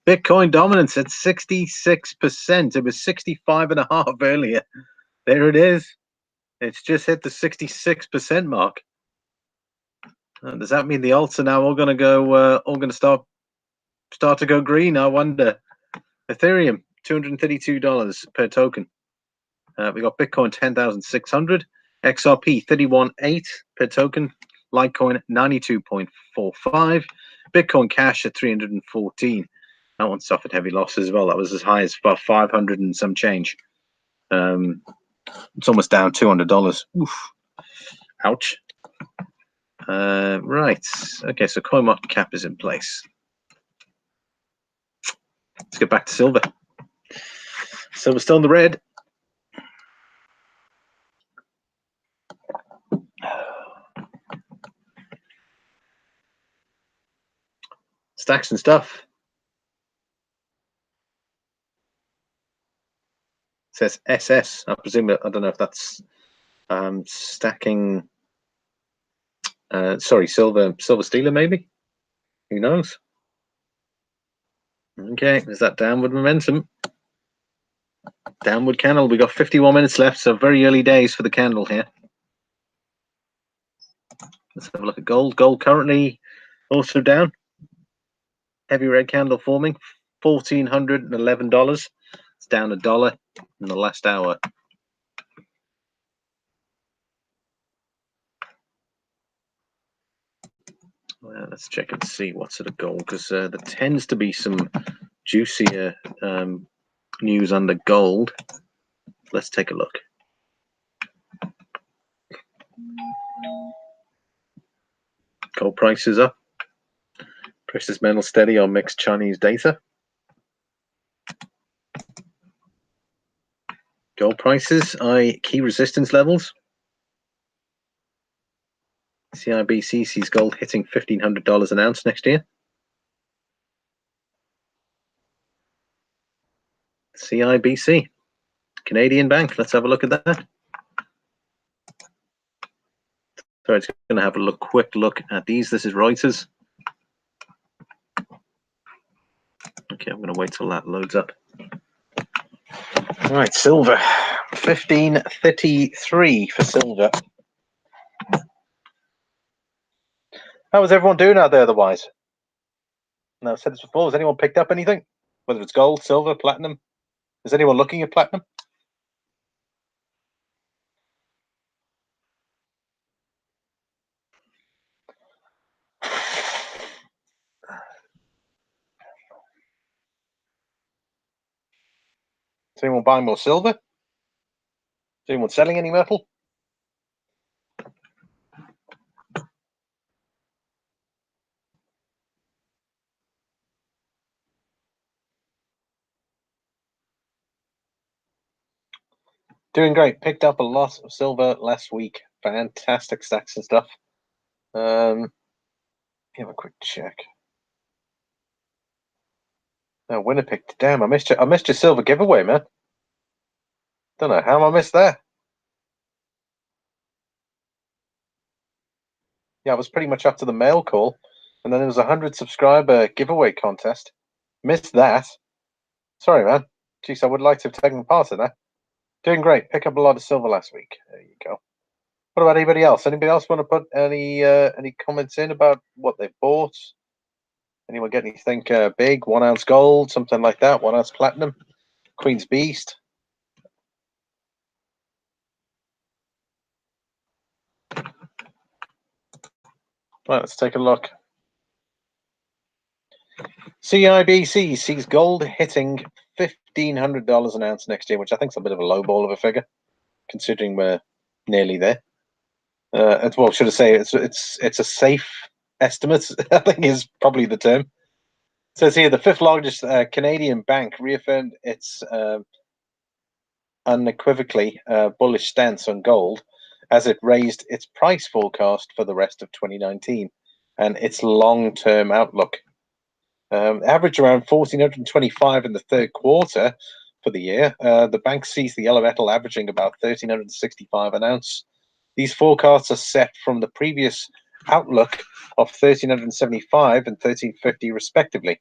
Bitcoin dominance at 66%. It was 65.5 earlier. There it is. It's just hit the 66% mark. Does that mean the alts are now all going to go, all going to start to go green? I wonder. Ethereum, $232 per token. We got Bitcoin 10,600. XRP 31.8 per token, Litecoin 92.45, Bitcoin Cash at 314. That one suffered heavy losses as well. That was as high as about 500 and some change. It's almost down $200. Oof. Ouch. Right. Okay, so CoinMarketCap is in place. Let's get back to silver. Silver's still in the red. Stacks and stuff. It says SS. I presume, I don't know if that's stacking. Sorry, silver stealer maybe. Who knows? Okay, there's that downward momentum. Downward candle. We got 51 minutes left, so very early days for the candle here. Let's have a look at gold. Gold currently also down. Heavy red candle forming. $1,411. It's down $1 in the last hour. Well, let's check and see what's at a gold, because there tends to be some juicier news under gold. Let's take a look. Gold prices up. Precious metal steady on mixed Chinese data. Gold prices, key resistance levels. CIBC sees gold hitting $1,500 an ounce next year. CIBC, Canadian bank. Let's have a look at that. So it's going to have a quick look at these. This is Reuters. Okay, I'm going to wait till that loads up. All right, silver, 15.33 for silver. How is everyone doing out there otherwise? No, I've said this before. Has anyone picked up anything? Whether it's gold, silver, platinum? Is anyone looking at platinum? Is anyone buying more silver? Is anyone selling any metal? Doing great. Picked up a lot of silver last week. Fantastic stacks and stuff. Have a quick check. No, winner picked. Damn, I missed your silver giveaway, man. Don't know how I missed that. Yeah, I was pretty much up to the mail call, and then there was a 100 subscriber giveaway contest. Missed that. Sorry, man. Jeez, I would like to have taken part in that. Doing great. Pick up a lot of silver last week. There you go. What about anybody else? Anybody else want to put any comments in about what they bought? Anyone get anything big? 1 ounce gold, something like that. 1 ounce platinum, Queen's Beast. Right, let's take a look. CIBC sees gold hitting $1,500 an ounce next year, which I think is a bit of a low ball of a figure, considering we're nearly there. Well, should I say it's a safe estimate? I think is probably the term. It says here the fifth largest Canadian bank reaffirmed its unequivocally bullish stance on gold as it raised its price forecast for the rest of 2019 and its long-term outlook. Average around 1,425 in the third quarter for the year. The bank sees the yellow metal averaging about 1,365 an ounce. These forecasts are set from the previous outlook of 1,375 and 1,350 respectively.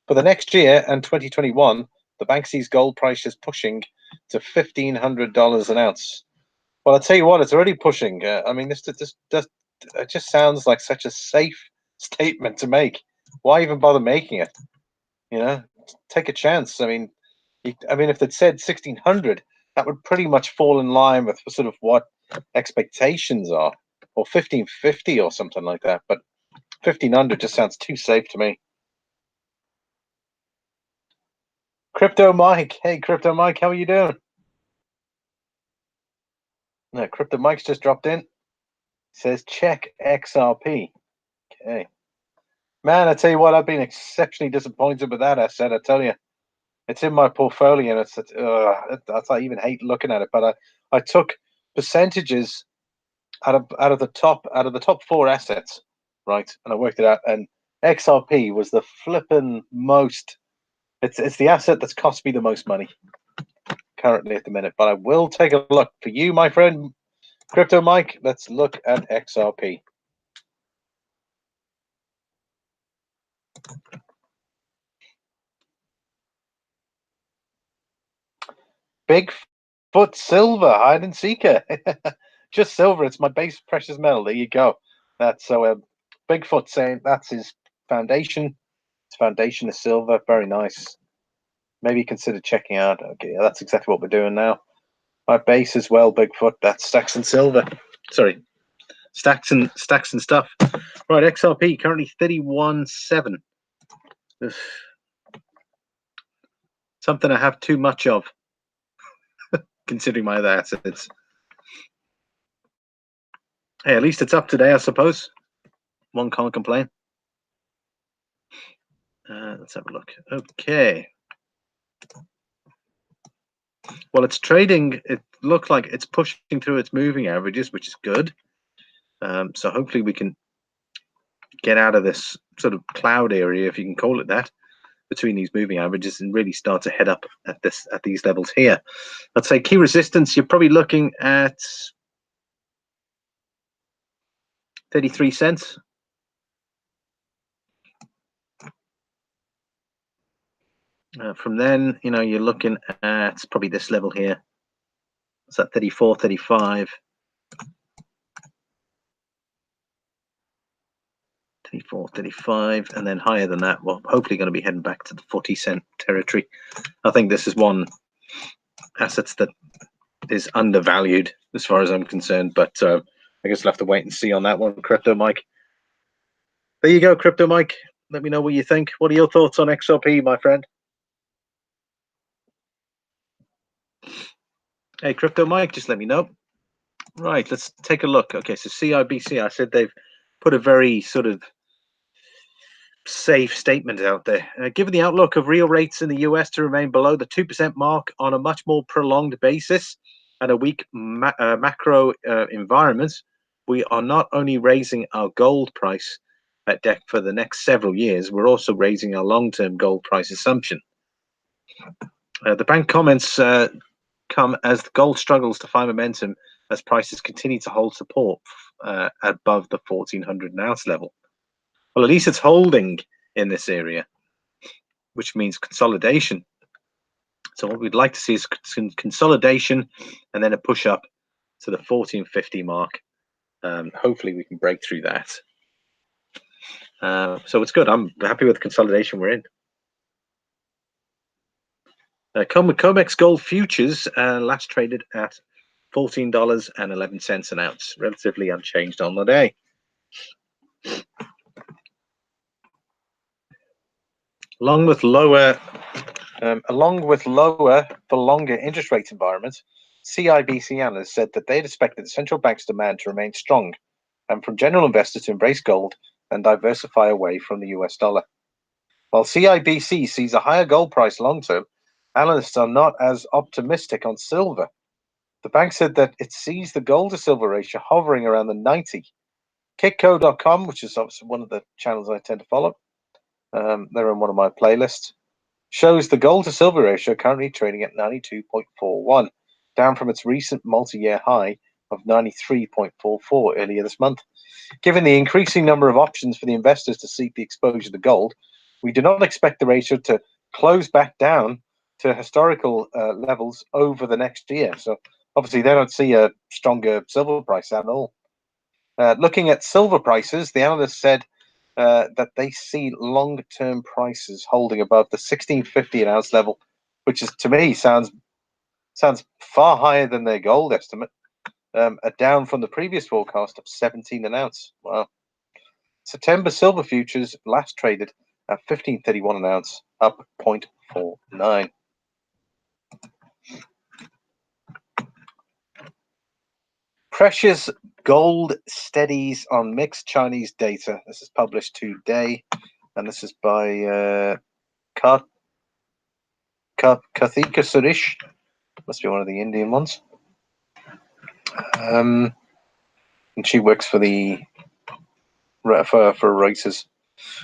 For the next year and 2021, the bank sees gold prices pushing to $1,500 an ounce. Well, I'll tell you what, it's already pushing. I mean, this it just sounds like such a safe statement to make. Why even bother making it? You know, take a chance. I mean, if they'd said 1,600, that would pretty much fall in line with sort of what expectations are, or 1,550 or something like that. But 1,500 just sounds too safe to me. Crypto Mike, hey Crypto Mike, how are you doing? No, Crypto Mike's just dropped in. Says check XRP. Okay, man, I tell you what, I've been exceptionally disappointed with that asset. I tell you, it's in my portfolio, and I even hate looking at it. But I took percentages out of the top 4 assets, right? And I worked it out, and XRP was the flipping most. It's the asset that's cost me the most money currently at the minute. But I will take a look for you, my friend, Crypto Mike. Let's look at XRP. Bigfoot silver, hide and seeker. Just silver. It's my base precious metal. There you go. That's so. Bigfoot saying that's his foundation. His foundation is silver. Very nice. Maybe consider checking out. Okay, that's exactly what we're doing now. My base as well, Bigfoot. That's stacks and silver. Sorry, stacks and stuff. Right, XRP currently 31.7. Something I have too much of, considering my other assets. Hey, at least it's up today, I suppose. One can't complain. Let's have a look. Okay. Well, it's trading. It looks like it's pushing through its moving averages, which is good. So hopefully we can get out of this sort of cloud area, if you can call it that, between these moving averages and really start to head up at these levels here. Let's say key resistance, you're probably looking at 33 cents. From then, you're looking at probably this level here. It's at 34, 35. 34, 35, and then higher than that. Well, hopefully going to be heading back to the 40-cent territory. I think this is one assets that is undervalued as far as I'm concerned. But I guess we'll have to wait and see on that one, Crypto Mike. There you go, Crypto Mike. Let me know what you think. What are your thoughts on XRP, my friend? Hey, Crypto Mike, just let me know. Right, let's take a look. Okay, so CIBC, I said they've put a very sort of safe statement out there. Given the outlook of real rates in the US to remain below the 2% mark on a much more prolonged basis and a weak macro environment, we are not only raising our gold price at deck for the next several years, we're also raising our long-term gold price assumption. The bank comments come as the gold struggles to find momentum as prices continue to hold support above the 1400 an ounce level. Well, at least it's holding in this area, which means consolidation. So what we'd like to see is consolidation and then a push up to the 1450 mark. Hopefully we can break through that. So it's good. I'm happy with the consolidation we're in. COMEX gold futures last traded at $14.11 an ounce, relatively unchanged on the day. Along with lower for longer interest rate environments, CIBC analysts said that they'd expected the central bank's demand to remain strong and from general investors to embrace gold and diversify away from the US dollar. While CIBC sees a higher gold price long term, analysts are not as optimistic on silver. The bank said that it sees the gold to silver ratio hovering around the 90. Kitco.com, which is obviously one of the channels I tend to follow, they're in one of my playlists, shows the gold to silver ratio currently trading at 92.41, down from its recent multi-year high of 93.44 earlier this month. Given the increasing number of options for the investors to seek the exposure to gold, we do not expect the ratio to close back down to historical levels over the next year. So obviously they don't see a stronger silver price at all. Looking at silver prices, the analyst said that they see long-term prices holding above the 1650 an ounce level, which is, to me, sounds far higher than their gold estimate, down from the previous forecast of 17 an ounce. Wow. September silver futures last traded at 1531 an ounce, up 0.49. Precious gold steadies on mixed Chinese data. This is published today, and this is by Karthika Suresh. Must be one of the Indian ones. And she works for Reuters.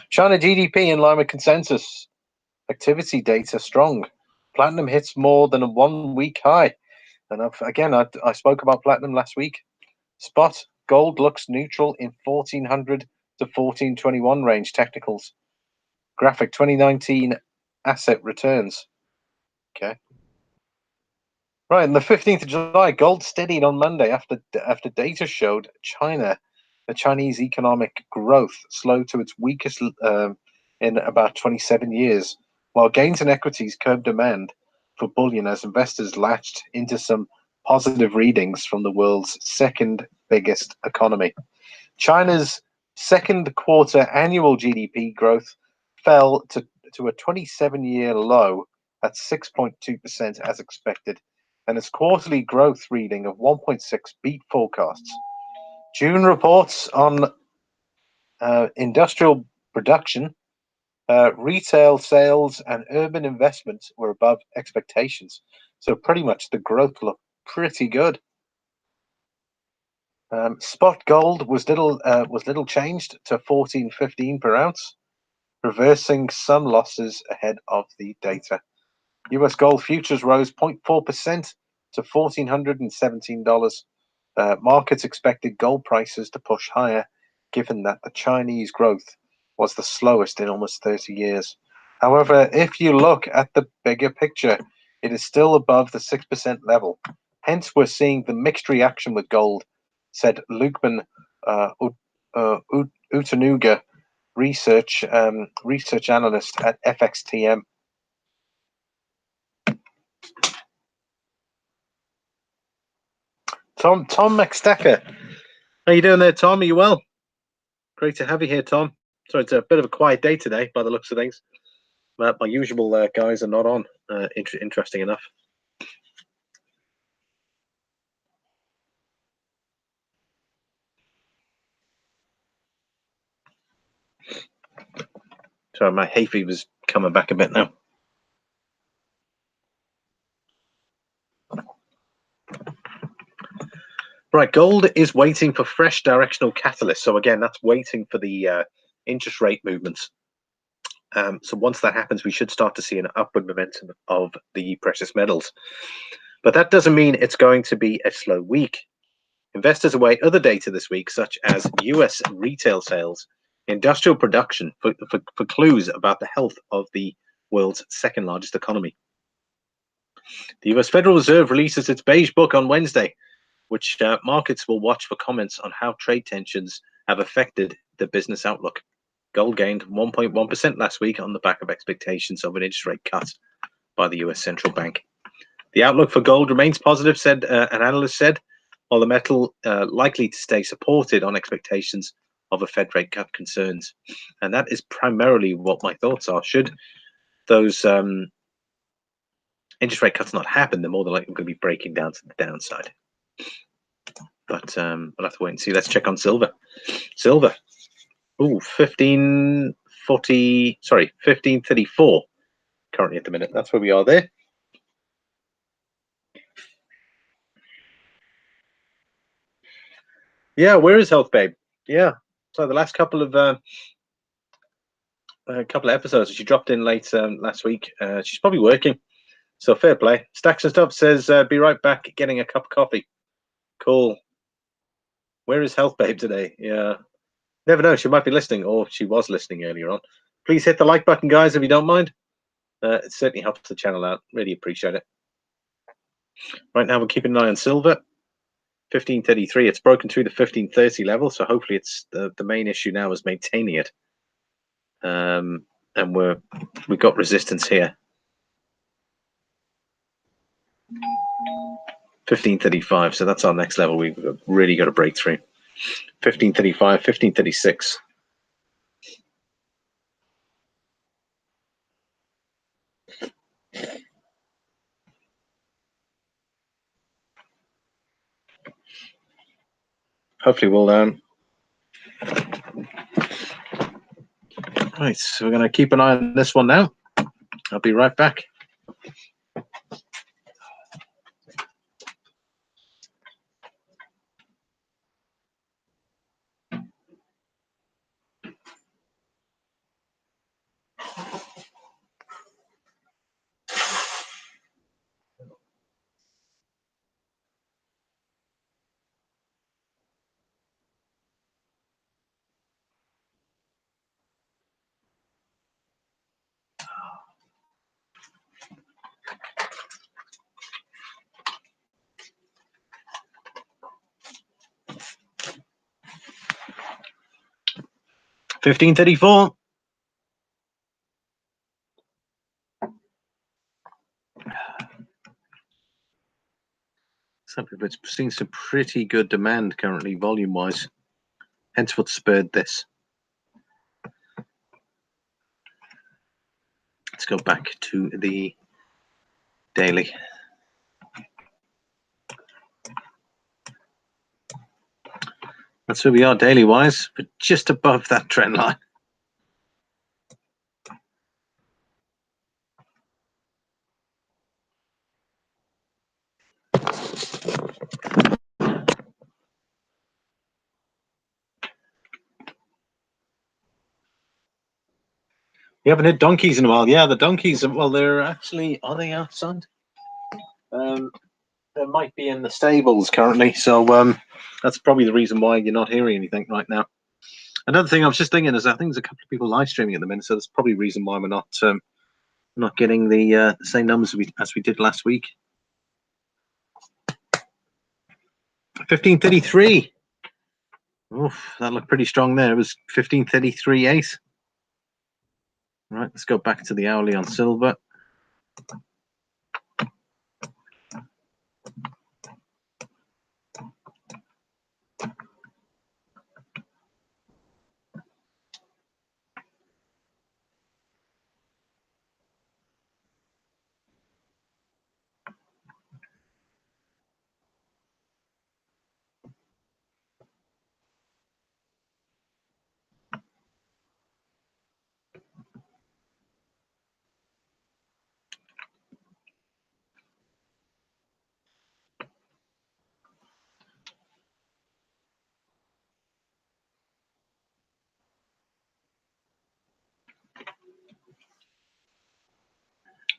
China GDP in line with consensus. Activity data strong. Platinum hits more than a 1 week high. And I spoke about platinum last week. Spot gold looks neutral in 1400 to 1421 range technicals. Graphic 2019 asset returns. Okay. Right, on the 15th of July, gold steadied on Monday after data showed the Chinese economic growth slowed to its weakest in about 27 years, while gains in equities curbed demand for bullion as investors latched into some positive readings from the world's second biggest economy. China's second quarter annual GDP growth fell to a 27-year low at 6.2% as expected, and its quarterly growth reading of 1.6 beat forecasts. June reports on industrial production, retail sales, and urban investments were above expectations. So pretty much the growth looked pretty good. Spot gold was little changed to 14.15 per ounce, reversing some losses ahead of the data. US gold futures rose 0.4% to $1,417. Markets expected gold prices to push higher, given that the Chinese growth was the slowest in almost 30 years. However, if you look at the bigger picture, it is still above the 6% level. Hence, we're seeing the mixed reaction with gold, said Lukman Utanuga, research analyst at FXTM. Tom McStacker. How you doing there, Tom? Are you well? Great to have you here, Tom. So it's a bit of a quiet day today, by the looks of things. My usual guys are not on. Interesting enough. Sorry, my hay fever's coming back a bit now. Right, gold is waiting for fresh directional catalyst. So again, that's waiting for the interest rate movements. So once that happens, we should start to see an upward momentum of the precious metals. But that doesn't mean it's going to be a slow week. Investors await other data this week, such as US retail sales, industrial production, for clues about the health of the world's second largest economy. The US Federal Reserve releases its beige book on Wednesday, which markets will watch for comments on how trade tensions have affected the business outlook. Gold gained 1.1% last week on the back of expectations of an interest rate cut by the US central bank. The outlook for gold remains positive, said an analyst said, while the metal likely to stay supported on expectations of a Fed rate cut concerns. And that is primarily what my thoughts are. Should those interest rate cuts not happen, they're more than likely going to be breaking down to the downside. But we'll have to wait and see. Let's check on silver. Silver. Ooh, 1534 currently at the minute. That's where we are there. Yeah, where is Health Babe? Yeah. So the last couple of episodes, she dropped in late last week. She's probably working. So fair play. Stacks and Stuff says, be right back getting a cup of coffee. Cool. Where is Health Babe today? Yeah. Never know. She might be listening, or she was listening earlier on. Please hit the like button, guys, if you don't mind. It certainly helps the channel out. Really appreciate it. Right now, we're keeping an eye on silver. 1533. It's broken through the 1530 level, so hopefully it's the main issue now is maintaining it. And we've got resistance here. 1535. So that's our next level. We've really got to break through. 1535, 1536. Hopefully we'll right, so we're going to keep an eye on this one now. I'll be right back. $15.34. It's seeing some pretty good demand currently, volume-wise. Hence what spurred this. Let's go back to the daily. That's where we are daily-wise, but just above that trend line. We haven't hit donkeys in a while. Yeah, the donkeys, well, they're actually, are they outside? They might be in the stables currently, so that's probably the reason why you're not hearing anything right now. Another thing I was just thinking is I think there's a couple of people live streaming at the minute, so that's probably the reason why we're not getting the same numbers as we did last week. 1533. Oof, that looked pretty strong there. It was 1533.8. Right, let's go back to the hourly on silver.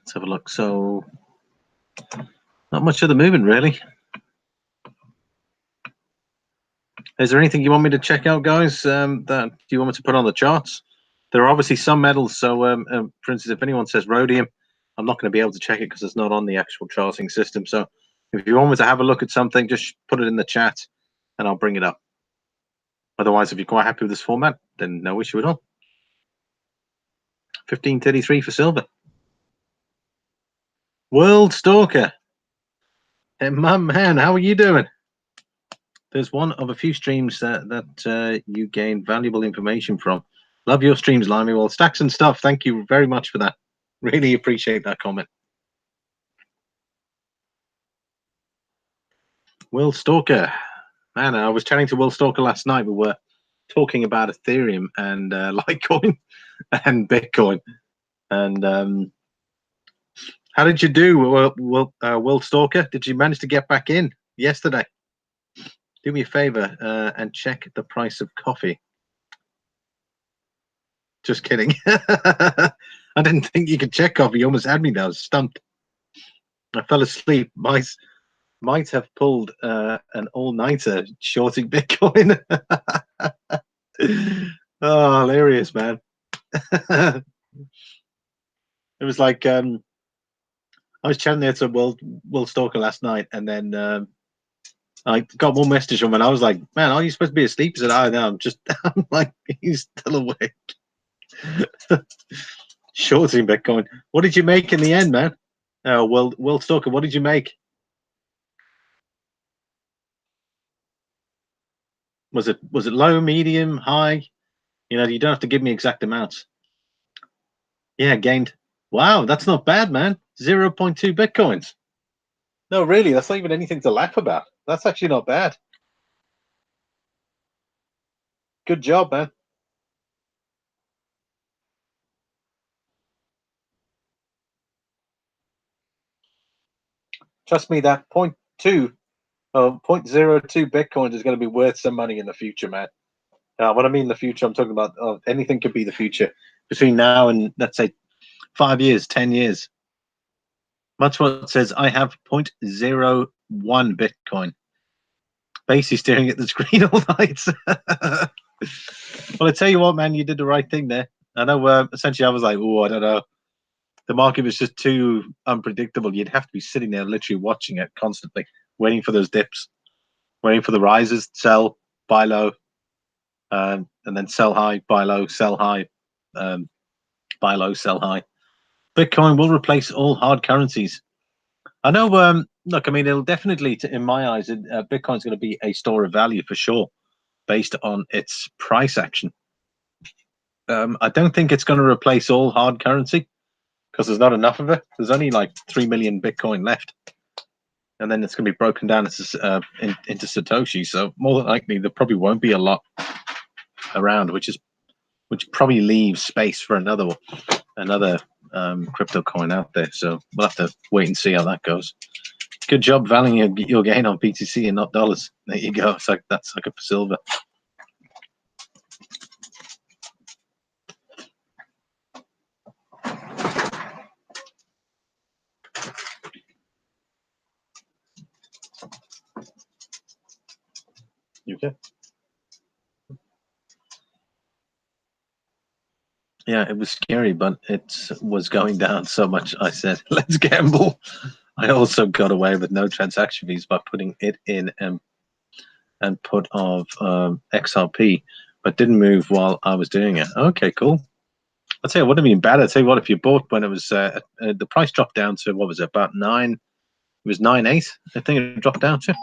Let's have a look. So not much of the movement really. Is there anything you want me to check out, guys? That you want me to put on the charts? There are obviously some metals. So, for instance, if anyone says rhodium, I'm not going to be able to check it because it's not on the actual charting system. So, if you want me to have a look at something, just put it in the chat, and I'll bring it up. Otherwise, if you're quite happy with this format, then no issue at all. 1533 for silver. World Stalker. Hey, my man, how are you doing? There's one of a few streams that you gain valuable information from. Love your streams, Limey. Well, Stacks and Stuff, thank you very much for that. Really appreciate that comment. Will Stalker. Man, I was chatting to Will Stalker last night. We were talking about Ethereum and Litecoin and Bitcoin. And how did you do, Will Stalker? Did you manage to get back in yesterday? Do me a favor and check the price of coffee. Just kidding. I didn't think you could check coffee. You almost had me there. I was stumped. I fell asleep. Might have pulled an all-nighter shorting Bitcoin. Oh, hilarious, man. It was like I was chatting there to Will Stalker last night, and then I got one message from him, and I was like, man, are you supposed to be asleep? He said, oh, no, I'm like, he's still awake. Shorting Bitcoin. What did you make in the end, man? Will Stalker, what did you make? Was it low, medium, high? You know, you don't have to give me exact amounts. Yeah, gained. Wow, that's not bad, man. 0.2 Bitcoins. No, really, that's not even anything to laugh about. That's actually not bad. Good job, man. Trust me, that 0.02 Bitcoins is going to be worth some money in the future, man. What I mean in the future, I'm talking about anything could be the future between now and, let's say, 5 years, 10 years. Muchwhat says, I have 0.01 Bitcoin. Basically staring at the screen all night. Well, I tell you what, man, you did the right thing there. I know essentially I was like, oh, I don't know. The market was just too unpredictable. You'd have to be sitting there literally watching it constantly, waiting for those dips, waiting for the rises, sell, buy low, and then sell high, buy low, sell high, buy low, sell high. Bitcoin will replace all hard currencies. I know. Look, I mean, it'll definitely, in my eyes, Bitcoin's going to be a store of value for sure, based on its price action. I don't think it's going to replace all hard currency because there's not enough of it. There's only like 3 million Bitcoin left, and then it's going to be broken down into Satoshi. So more than likely, there probably won't be a lot around, which probably leaves space for another crypto coin out there. So we'll have to wait and see how that goes. Good job valuing your gain on BTC and not dollars. There you go. It's like that's like a silver. You okay? Yeah, it was scary, but it was going down so much. I said, let's gamble. I also got away with no transaction fees by putting it in and put of XRP, but didn't move while I was doing it. Okay, cool. I'll tell you what, it would have been bad. I'll tell you what, if you bought when it was the price dropped down to, what was it, about 9? It was 9.8. I think it dropped down to.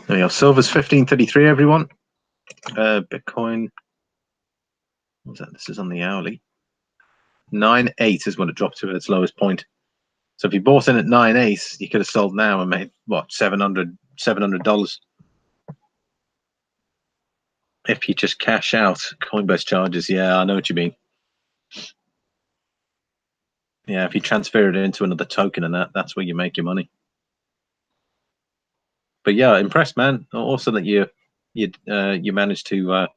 There you go. Silver's 1533, everyone. Bitcoin. What was that? This is on the hourly. 9.8 is when it dropped to its lowest point. So if you bought in at 9.8, you could have sold now and made what, $700. If you just cash out Coinbase charges, yeah, I know what you mean. Yeah, if you transfer it into another token and that's where you make your money. But yeah, impressed, man. Also that you managed to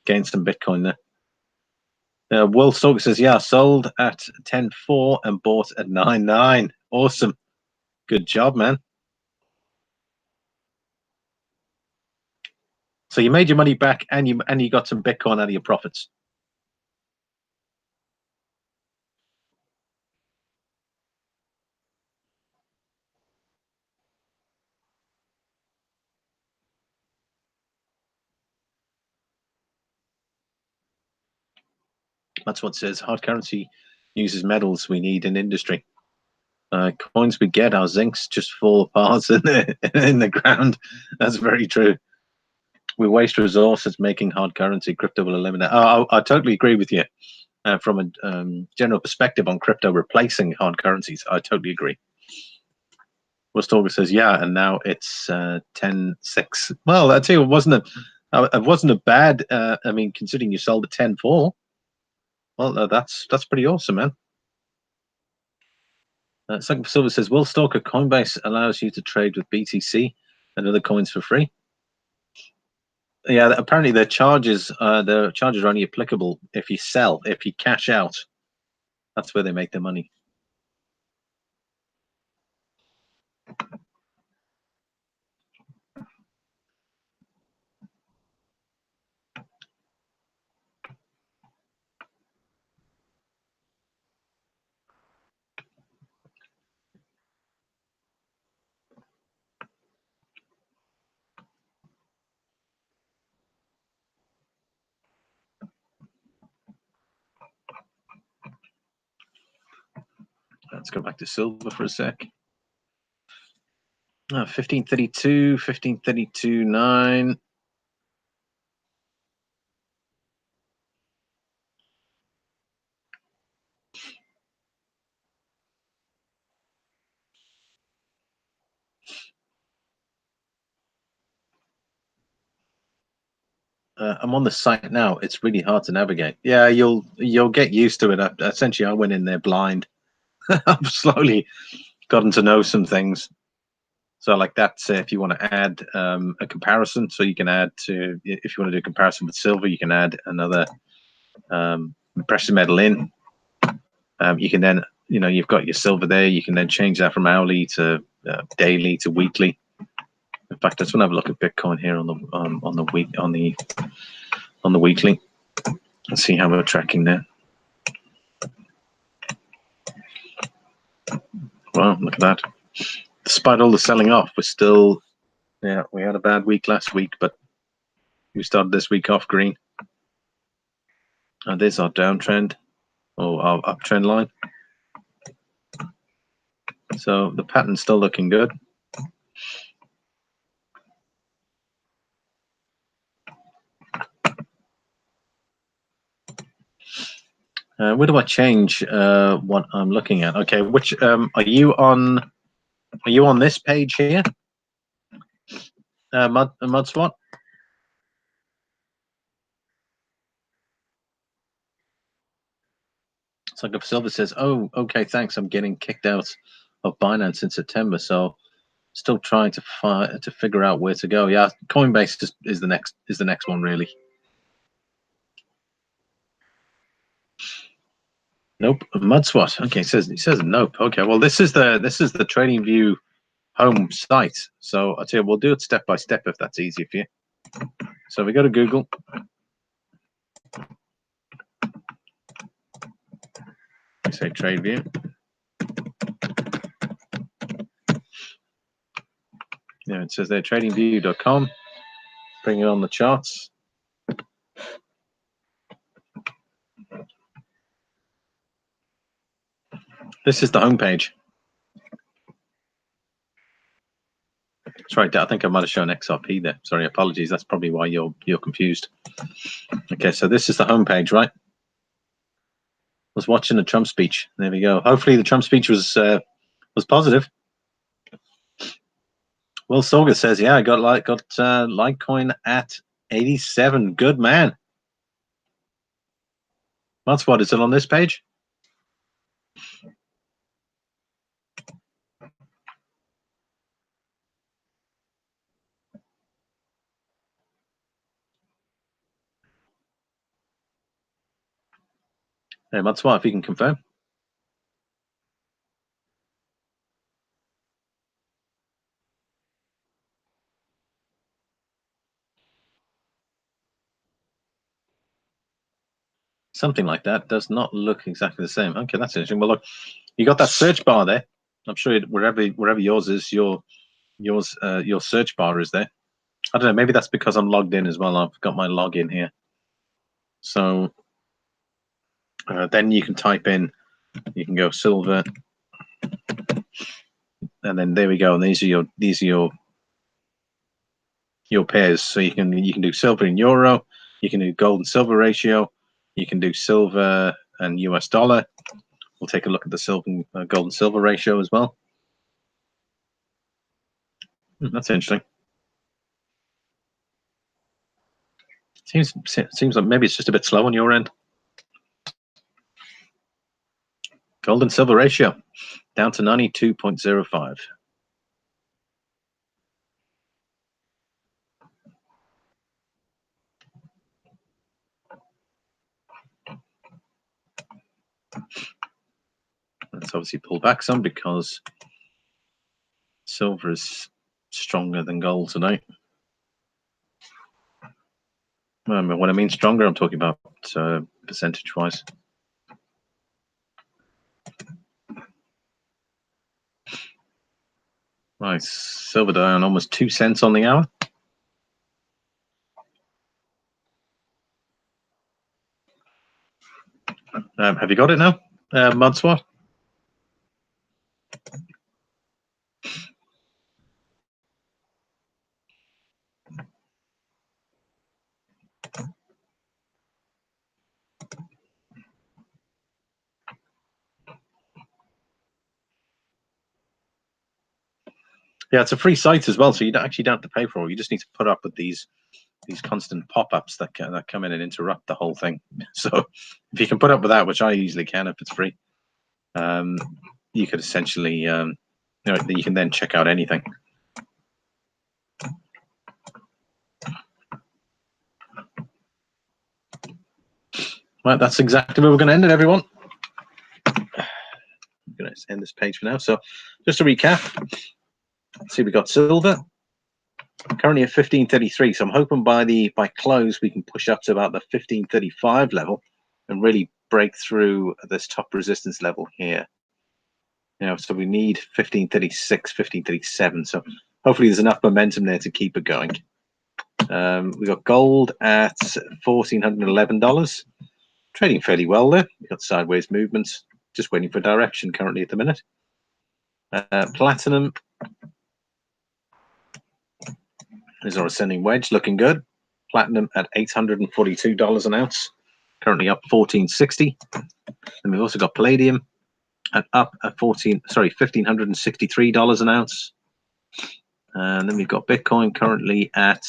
gain some Bitcoin there. Will Stalker says, yeah, sold at 10.4 and bought at 9.9. Awesome. Good job, man. So you made your money back and you got some Bitcoin out of your profits. That's what says hard currency uses metals we need in industry. Coins we get, our zincs just fall apart in the ground. That's very true. We waste resources making hard currency. Crypto will eliminate. I totally agree with you. From a general perspective on crypto replacing hard currencies, I totally agree. Westorga says, yeah, and now it's 10.6. Well, I tell you, it wasn't a bad. I mean, considering you sold at 10.4, well, that's pretty awesome, man. Second Silver says, Will Stalker, Coinbase allows you to trade with BTC and other coins for free. Yeah, apparently their charges are only applicable if you sell, if you cash out. That's where they make their money. Let's go back to silver for a sec. 1532, 1532.9. I'm on the site now. It's really hard to navigate. Yeah, you'll get used to it. Essentially, I went in there blind. I've slowly gotten to know some things. So like that's if you want to add a comparison. So you can add to, if you want to do a comparison with silver, you can add another precious metal in. You can then, you've got your silver there. You can then change that from hourly to daily to weekly. In fact, let's have a look at Bitcoin here on the weekly. Let's see how we're tracking there. Wow, look at that. Despite all the selling off, we're still, we had a bad week last week, but we started this week off green. And there's our downtrend, or our uptrend line. So the pattern's still looking good. Where do I change what I'm looking at? Okay, which are you on? Are you on this page here? Mud Swat? So like Silver says, oh, okay, thanks. I'm getting kicked out of Binance in September, so still trying to figure out where to go. Yeah, Coinbase is the next one really. Nope, MudSwat. Okay, he says nope. Okay, well this is the TradingView home site. So I tell you, we'll do it step by step if that's easy for you. So we go to Google. We say TradingView. Yeah, it says there tradingview.com. Bring it on the charts. This is the home page. That's right. I think I might have shown XRP there. Sorry, apologies. That's probably why you're confused. Okay, so this is the home page, right? Was watching the Trump speech. There we go. Hopefully the Trump speech was positive. Will Sorga says, yeah, I got Litecoin at 87. Good man. That's what, is it on this page? Hey, Matsua, if you can confirm. Something like that does not look exactly the same. Okay, that's interesting. Well, look, you got that search bar there. I'm sure wherever yours is, your search bar is there. I don't know. Maybe that's because I'm logged in as well. I've got my login here. So then you can type in. You can go silver, and then there we go. And these are your pairs. So you can do silver and euro. You can do gold and silver ratio. You can do silver and US dollar. We'll take a look at the silver, gold and silver ratio as well. That's interesting. Seems like maybe it's just a bit slow on your end. Gold and silver ratio down to 92.05. Let's obviously pull back some because silver is stronger than gold today. When I mean stronger, I'm talking about percentage-wise. Right, silver down almost 2 cents on the hour. Have you got it now, Mudswat? Yeah, it's a free site as well, so you don't have to pay for it. You just need to put up with these constant pop-ups that come in and interrupt the whole thing. So if you can put up with that, which I easily can if it's free, you could essentially, you can then check out anything. Right, that's exactly where we're going to end it, everyone. I'm going to end this page for now. So just to recap, let's see, we got silver currently at 1533. So I'm hoping by close we can push up to about the 1535 level and really break through this top resistance level here. So we need 1536, 1537. So hopefully there's enough momentum there to keep it going. We got gold at $1,411, trading fairly well there. We got sideways movements, just waiting for direction currently at the minute. Platinum is our ascending wedge, looking good. Platinum at $842 an ounce, currently up 1460. And we've also got palladium up at $1,563 an ounce. And then we've got Bitcoin currently at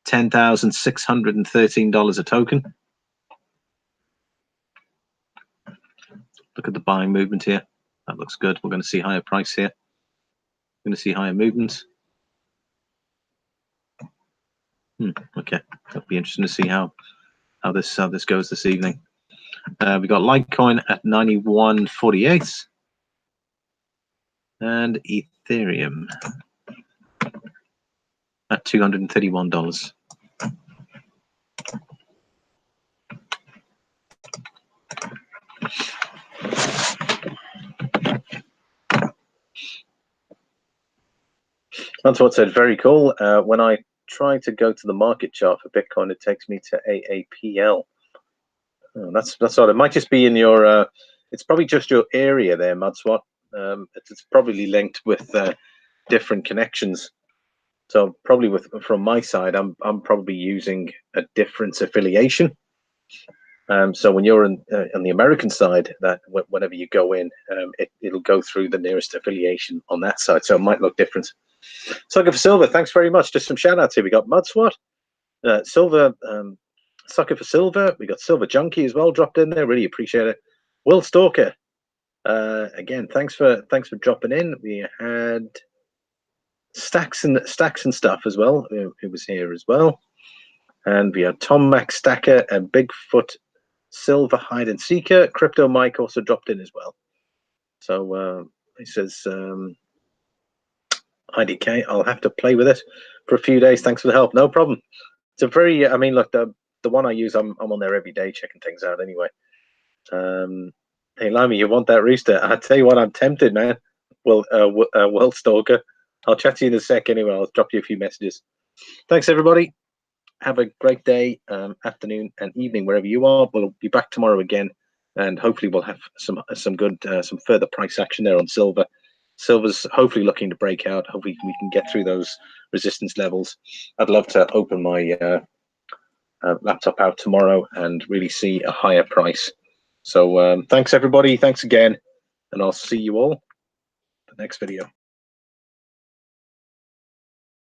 $10,613 a token. Look at the buying movement here. That looks good. We're going to see higher price here. We're going to see higher movements. Okay, that'll be interesting to see how this goes this evening. We got Litecoin at 91.48 and Ethereum at $231. That's what said. Very cool. When I try to go to the market chart for Bitcoin, it takes me to AAPL. Oh, that's odd. It might just be in your. It's probably just your area there, Mudswat. It's probably linked with different connections. So probably from my side, I'm probably using a different affiliation. So when you're on the American side, that whenever you go in, it'll go through the nearest affiliation on that side. So it might look different. Sucker for Silver, thanks very much. Just some shout outs here. We got Mudswat, Silver, Sucker for Silver. We got Silver Junkie as well dropped in there. Really appreciate it. Will Stalker, again, thanks for dropping in. We had Stacks and Stuff as well, who was here as well. And we had Tom Mac Stacker and Bigfoot Silver Hide and Seeker. Crypto Mike also dropped in as well. So he says, IDK, I'll have to play with it for a few days. Thanks for the help. No problem. It's a very, I mean, look, the one I use, I'm on there every day checking things out anyway. Hey, Limey, you want that rooster? I tell you what, I'm tempted, man. Well, World Stalker. I'll chat to you in a sec anyway. I'll drop you a few messages. Thanks, everybody. Have a great day, afternoon, and evening wherever you are. We'll be back tomorrow again, and hopefully we'll have some good, some further price action there on silver. Silver's hopefully looking to break out. Hopefully we can get through those resistance levels. I'd love to open my laptop out tomorrow and really see a higher price. So thanks everybody. Thanks again, and I'll see you all in the next video.